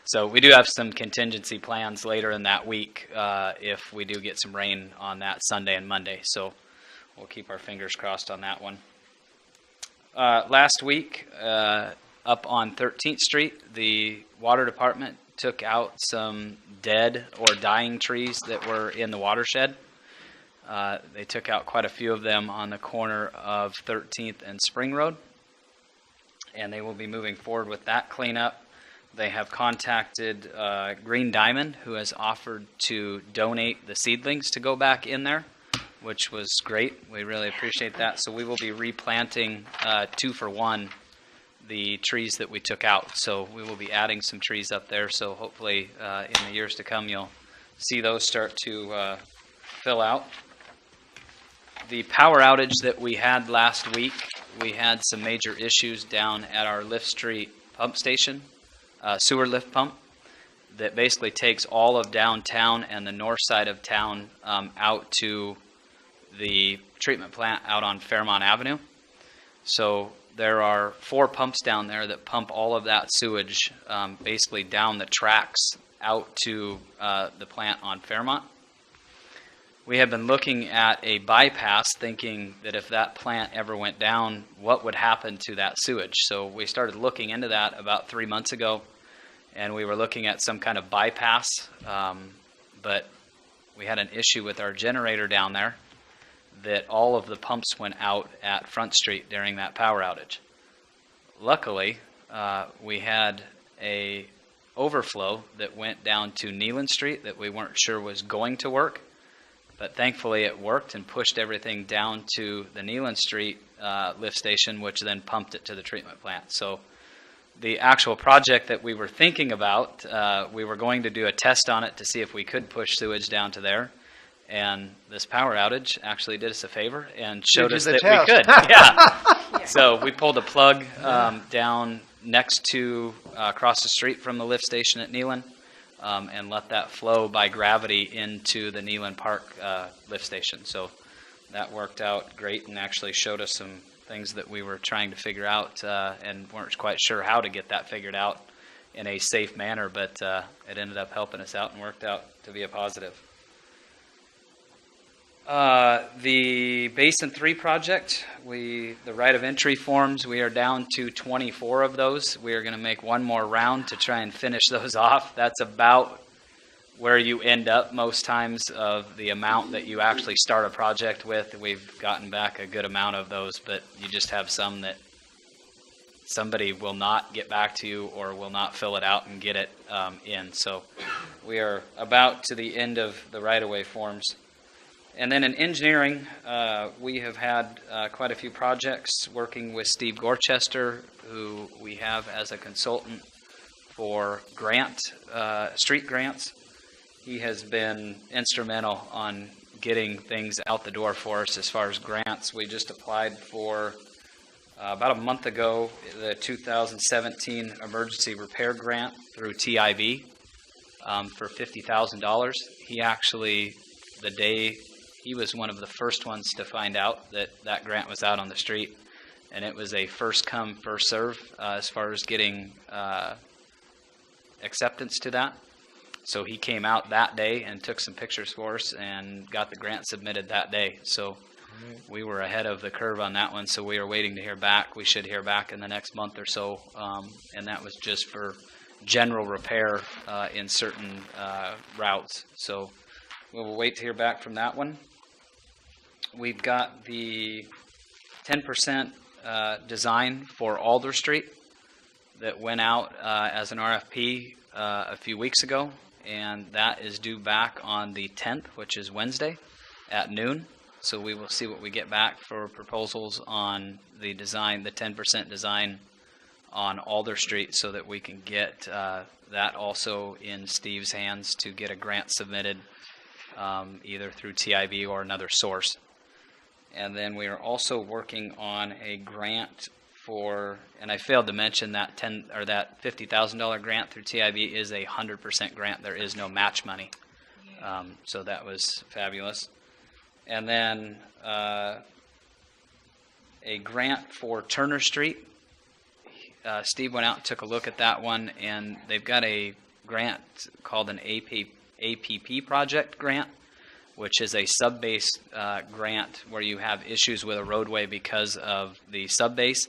So we do have some contingency plans later in that week if we do get some rain on that Sunday and Monday. So we'll keep our fingers crossed on that one. Last week, up on 13th Street, the water department took out some dead or dying trees that were in the watershed. They took out quite a few of them on the corner of 13th and Spring Road, and they will be moving forward with that cleanup. They have contacted Green Diamond, who has offered to donate the seedlings to go back in there, which was great. We really appreciate that. So we will be replanting 2-for-1 the trees that we took out. So we will be adding some trees up there. So hopefully in the years to come, you'll see those start to fill out. The power outage that we had last week, we had some major issues down at our Lift Street pump station, sewer lift pump, that basically takes all of downtown and the north side of town out to the treatment plant out on Fairmont Avenue. So there are 4 pumps down there that pump all of that sewage basically down the tracks out to the plant on Fairmont. We have been looking at a bypass, thinking that if that plant ever went down, what would happen to that sewage? So we started looking into that about 3 months ago, and we were looking at some kind of bypass, but we had an issue with our generator down there that all of the pumps went out at Front Street during that power outage. Luckily, we had a overflow that went down to Neyland Street that we weren't sure was going to work, but thankfully it worked and pushed everything down to the Neyland Street lift station, which then pumped it to the treatment plant. So the actual project that we were thinking about, we were going to do a test on it to see if we could push sewage down to there. And this power outage actually did us a favor and showed us that we could. Yeah. So we pulled a plug down next to, across the street from the lift station at Neyland, and let that flow by gravity into the Neyland Park lift station. So that worked out great and actually showed us some things that we were trying to figure out and weren't quite sure how to get that figured out in a safe manner, but it ended up helping us out and worked out to be a positive. The Basin 3 project, the right of entry forms, we are down to 24 of those. We are going to make one more round to try and finish those off. That's about where you end up most times of the amount that you actually start a project with. We've gotten back a good amount of those, but you just have some that somebody will not get back to you or will not fill it out and get it in. So we are about to the end of the right-of-way forms. And then in engineering, we have had quite a few projects working with Steve Gorchester, who we have as a consultant for street grants. He has been instrumental on getting things out the door for us as far as grants. We just applied for, about a month ago, the 2017 Emergency Repair Grant through TIV for $50,000. He actually, the day, he was one of the first ones to find out that that grant was out on the street, and it was a first come, first serve as far as getting acceptance to that. So he came out that day and took some pictures for us and got the grant submitted that day. So we were ahead of the curve on that one, so we are waiting to hear back. We should hear back in the next month or so, and that was just for general repair in certain routes. So we will wait to hear back from that one. We've got the 10% design for Alder Street that went out as an RFP a few weeks ago, and that is due back on the 10th, which is Wednesday at noon. So we will see what we get back for proposals on the design, the 10% design on Alder Street, so that we can get that also in Steve's hands to get a grant submitted either through TIV or another source. And then we are also working on a grant for, and I failed to mention that that $50,000 grant through TIV is a 100% grant. There is no match money. So that was fabulous. And then a grant for Turner Street. Steve went out and took a look at that one, and they've got a grant called an APP project grant, which is a sub-base grant where you have issues with a roadway because of the sub-base,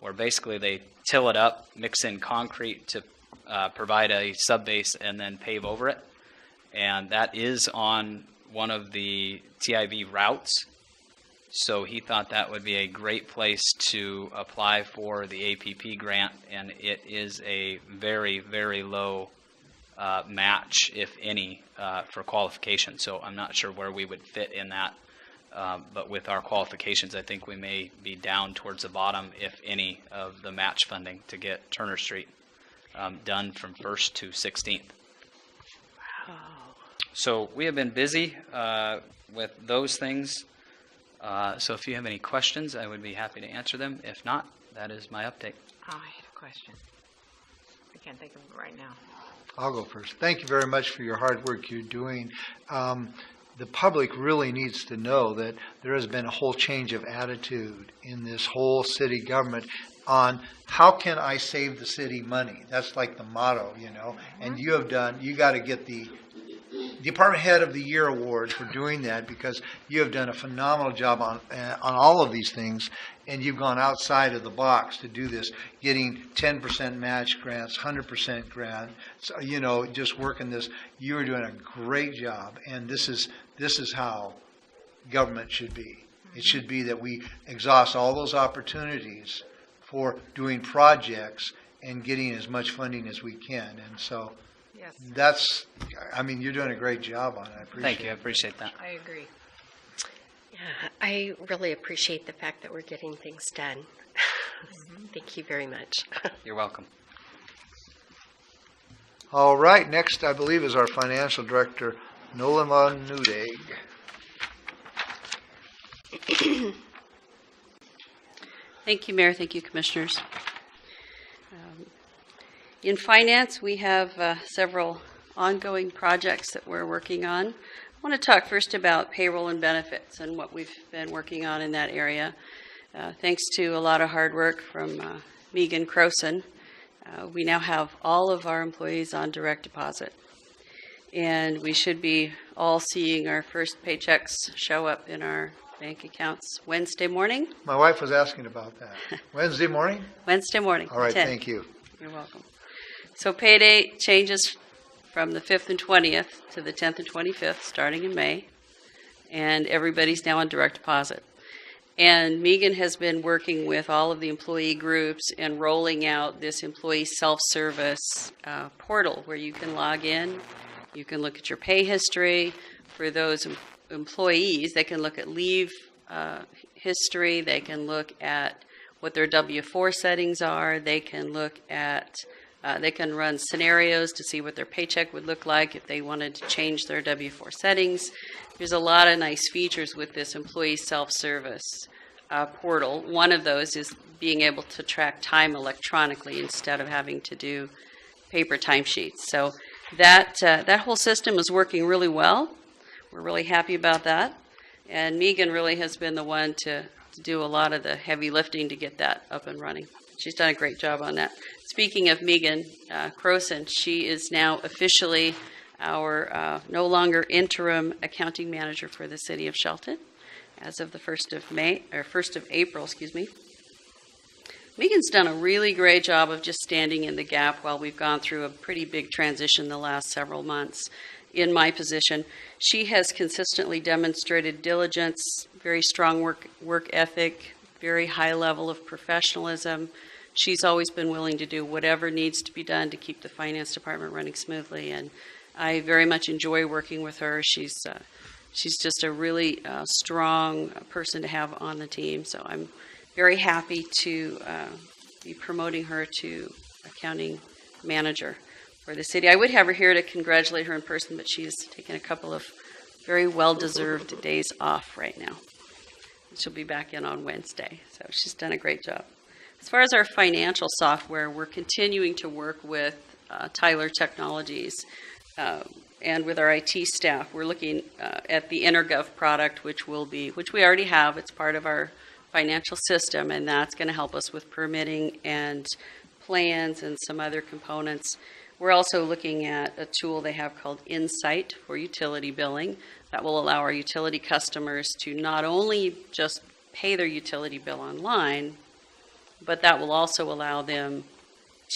where basically they till it up, mix in concrete to provide a sub-base, and then pave over it. And that is on one of the TIV routes. So he thought that would be a great place to apply for the APP grant, and it is a very, very low match, if any, for qualification. So I'm not sure where we would fit in that. But with our qualifications, I think we may be down towards the bottom, if any, of the match funding to get Turner Street done from 1st to 16th. Wow. So we have been busy with those things. So if you have any questions, I would be happy to answer them. If not, that is my update. I have a question. I can't think of it right now. I'll go first. Thank you very much for your hard work you're doing. The public really needs to know that there has been a whole change of attitude in this whole city government on how can I save the city money. That's like the motto, you know. And you got to get the Department Head of the Year award for doing that, because you have done a phenomenal job on all of these things, and you've gone outside of the box to do this, getting 10% match grants, 100% grant, so, you know, just working this. You are doing a great job, and this is how government should be. It should be that we exhaust all those opportunities for doing projects and getting as much funding as we can, and so. Yes. You're doing a great job on it. I appreciate it. Thank you. I appreciate that. I agree. Yeah, I really appreciate the fact that we're getting things done. Thank you very much. You're welcome. All right. Next, I believe, is our financial director, Nolan von Nudegg. Thank you, Mayor. Thank you, Commissioners. In finance, we have several ongoing projects that we're working on. I want to talk first about payroll and benefits and what we've been working on in that area. Thanks to a lot of hard work from Megan Croson, we now have all of our employees on direct deposit. And we should be all seeing our first paychecks show up in our bank accounts Wednesday morning. My wife was asking about that. Wednesday morning? Wednesday morning. All right, 10. thank you. You're welcome. So pay date changes from the 5th and 20th to the 10th and 25th, starting in May. And everybody's now on direct deposit. And Megan has been working with all of the employee groups and rolling out this employee self-service portal where you can log in, you can look at your pay history. For those employees, they can look at leave history, they can look at what their W-4 settings are, they can look at, they can run scenarios to see what their paycheck would look like if they wanted to change their W-4 settings. There's a lot of nice features with this employee self-service portal. One of those is being able to track time electronically instead of having to do paper timesheets. So that whole system is working really well. We're really happy about that. And Megan really has been the one to do a lot of the heavy lifting to get that up and running. She's done a great job on that. Speaking of Megan Croson, she is now officially our no longer interim accounting manager for the city of Shelton as of the 1st of April, excuse me. Megan's done a really great job of just standing in the gap while we've gone through a pretty big transition the last several months in my position. She has consistently demonstrated diligence, very strong work ethic, very high level of professionalism. She's always been willing to do whatever needs to be done to keep the finance department running smoothly, and I very much enjoy working with her. She's just a really strong person to have on the team, so I'm very happy to be promoting her to accounting manager for the city. I would have her here to congratulate her in person, but she's taken a couple of very well-deserved days off right now. She'll be back in on Wednesday, so she's done a great job. As far as our financial software, we're continuing to work with Tyler Technologies and with our IT staff. We're looking at the InterGov product, which we already have. It's part of our financial system, and that's going to help us with permitting and plans and some other components. We're also looking at a tool they have called Insight for utility billing that will allow our utility customers to not only just pay their utility bill online, but that will also allow them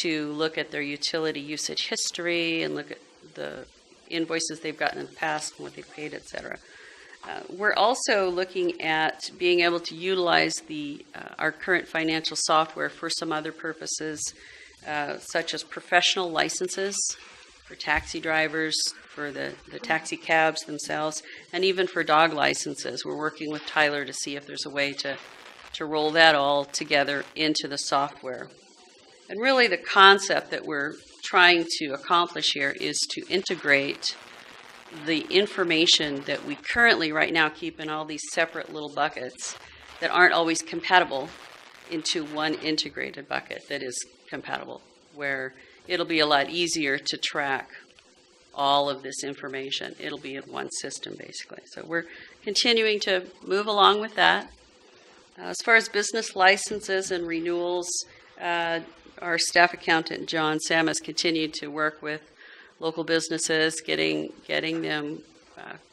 to look at their utility usage history and look at the invoices they've gotten in the past and what they've paid, et cetera. We're also looking at being able to utilize our current financial software for some other purposes, such as professional licenses for taxi drivers, for the taxi cabs themselves, and even for dog licenses. We're working with Tyler to see if there's a way to roll that all together into the software. And really the concept that we're trying to accomplish here is to integrate the information that we currently right now keep in all these separate little buckets that aren't always compatible into one integrated bucket that is compatible, where it'll be a lot easier to track all of this information. It'll be in one system, basically. So we're continuing to move along with that. As far as business licenses and renewals, our staff accountant, John Sam, has continued to work with local businesses, getting them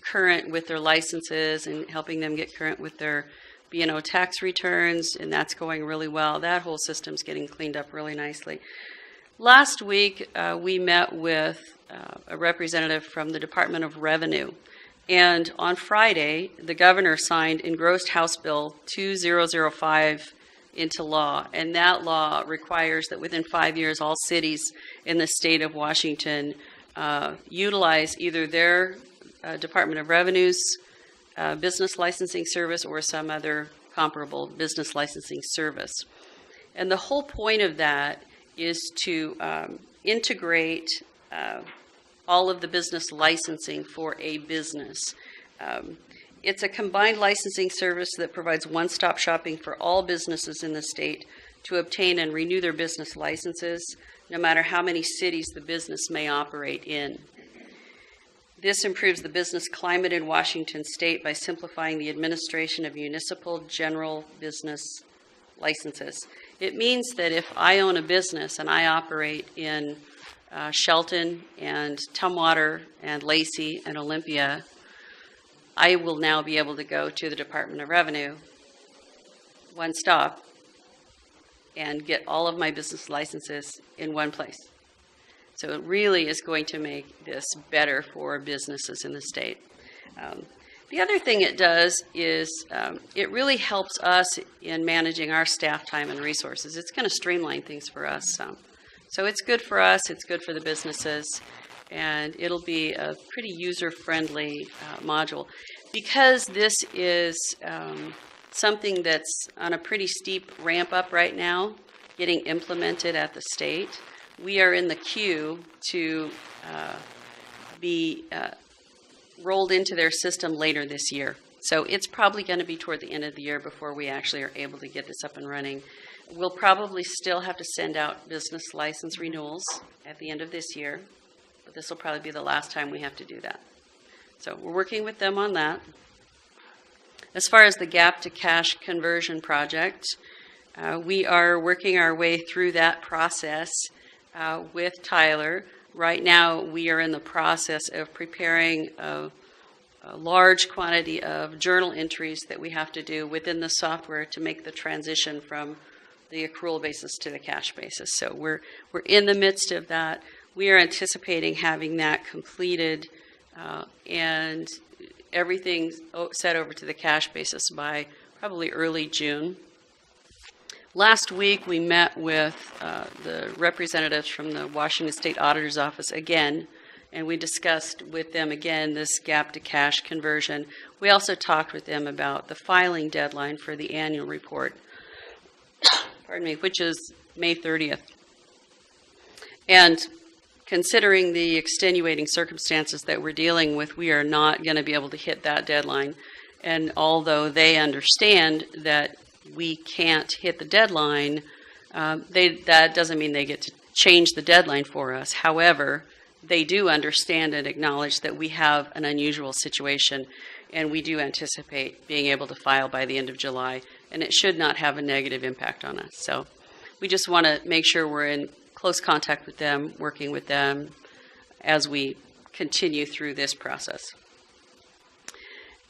current with their licenses and helping them get current with their B&O tax returns, and that's going really well. That whole system's getting cleaned up really nicely. Last week, we met with a representative from the Department of Revenue, and on Friday, the governor signed engrossed House Bill 2005 into law, and that law requires that within 5 years, all cities in the state of Washington utilize either their Department of Revenue's business licensing service or some other comparable business licensing service. And the whole point of that is to integrate all of the business licensing for a business. It's a combined licensing service that provides one-stop shopping for all businesses in the state to obtain and renew their business licenses, no matter how many cities the business may operate in. This improves the business climate in Washington state by simplifying the administration of municipal general business licenses. It means that if I own a business and I operate in Shelton and Tumwater and Lacey and Olympia, I will now be able to go to the Department of Revenue, one stop, and get all of my business licenses in one place. So it really is going to make this better for businesses in the state. The other thing it does is it really helps us in managing our staff time and resources. It's going to streamline things for us. So it's good for us, it's good for the businesses, and it'll be a pretty user-friendly module. Because this is something that's on a pretty steep ramp up right now, getting implemented at the state, we are in the queue to be rolled into their system later this year. So it's probably going to be toward the end of the year before we actually are able to get this up and running. We'll probably still have to send out business license renewals at the end of this year, but this will probably be the last time we have to do that. So we're working with them on that. As far as the gap to cash conversion project, we are working our way through that process with Tyler. Right now, we are in the process of preparing a large quantity of journal entries that we have to do within the software to make the transition from the accrual basis to the cash basis. So we're in the midst of that. We are anticipating having that completed and everything set over to the cash basis by probably early June. Last week, we met with the representatives from the Washington State Auditor's Office again, and we discussed with them again this gap to cash conversion. We also talked with them about the filing deadline for the annual report, pardon me, which is May 30th. And considering the extenuating circumstances that we're dealing with, we are not going to be able to hit that deadline. And although they understand that we can't hit the deadline, that doesn't mean they get to change the deadline for us. However, they do understand and acknowledge that we have an unusual situation, and we do anticipate being able to file by the end of July, and it should not have a negative impact on us. So we just want to make sure we're in close contact with them, working with them as we continue through this process.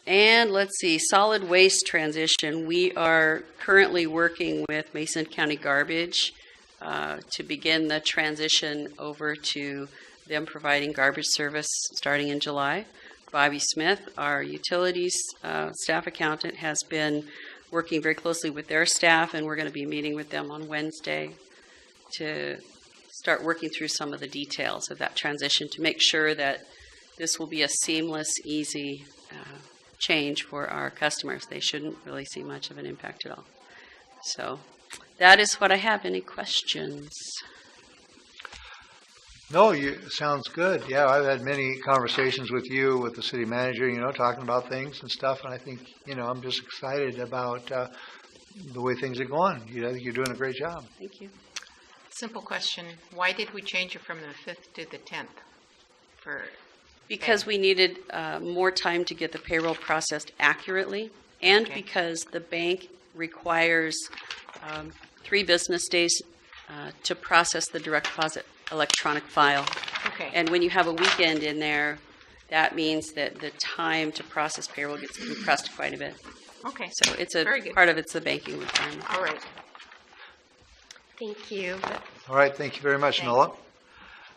And let's see, solid waste transition. We are currently working with Mason County Garbage to begin the transition over to them providing garbage service starting in July. Bobby Smith, our utilities staff accountant, has been working very closely with their staff, and we're going to be meeting with them on Wednesday to start working through some of the details of that transition to make sure that this will be a seamless, easy change for our customers. They shouldn't really see much of an impact at all. So that is what I have. Any questions? No, sounds good. Yeah, I've had many conversations with you, with the city manager, talking about things and stuff, and I think, I'm just excited about the way things are going. I think you're doing a great job. Thank you. Simple question. Why did we change it from the 5th to the 10th? Because we needed more time to get the payroll processed accurately, and because the bank requires 3 business days to process the direct deposit electronic file. Okay. And when you have a weekend in there, that means that the time to process payroll gets compressed quite a bit. Okay. So it's a Very good. part of it's the banking requirement. All right. Thank you. All right, thank you very much, Nola.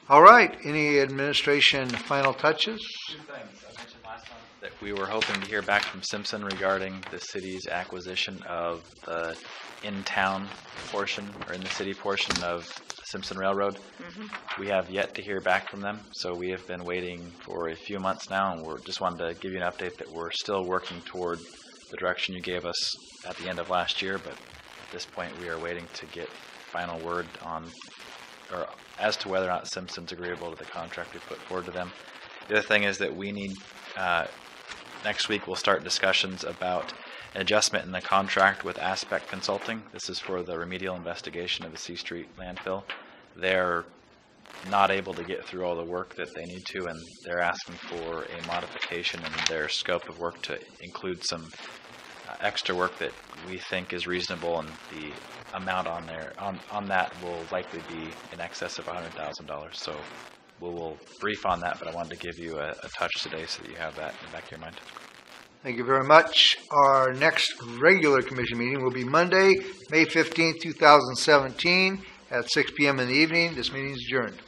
All right, any administration final touches? 2 things. I mentioned last month that we were hoping to hear back from Simpson regarding the city's acquisition of the in-town portion, or in the city portion of Simpson Railroad. Mm-hmm. We have yet to hear back from them, so we have been waiting for a few months now, and we're just wanted to give you an update that we're still working toward the direction you gave us at the end of last year, but at this point we are waiting to get final word on, or as to whether or not Simpson's agreeable to the contract we put forward to them. The other thing is that we need, next week we'll start discussions about an adjustment in the contract with Aspect Consulting. This is for the remedial investigation of the C Street landfill. They're not able to get through all the work that they need to, and they're asking for a modification in their scope of work to include some extra work that we think is reasonable, and the amount on there, on that will likely be in excess of $100,000. So we'll brief on that, but I wanted to give you a touch today so that you have that in the back of your mind. Thank you very much. Our next regular commission meeting will be Monday, May 15th, 2017 at 6 p.m. in the evening. This meeting is adjourned.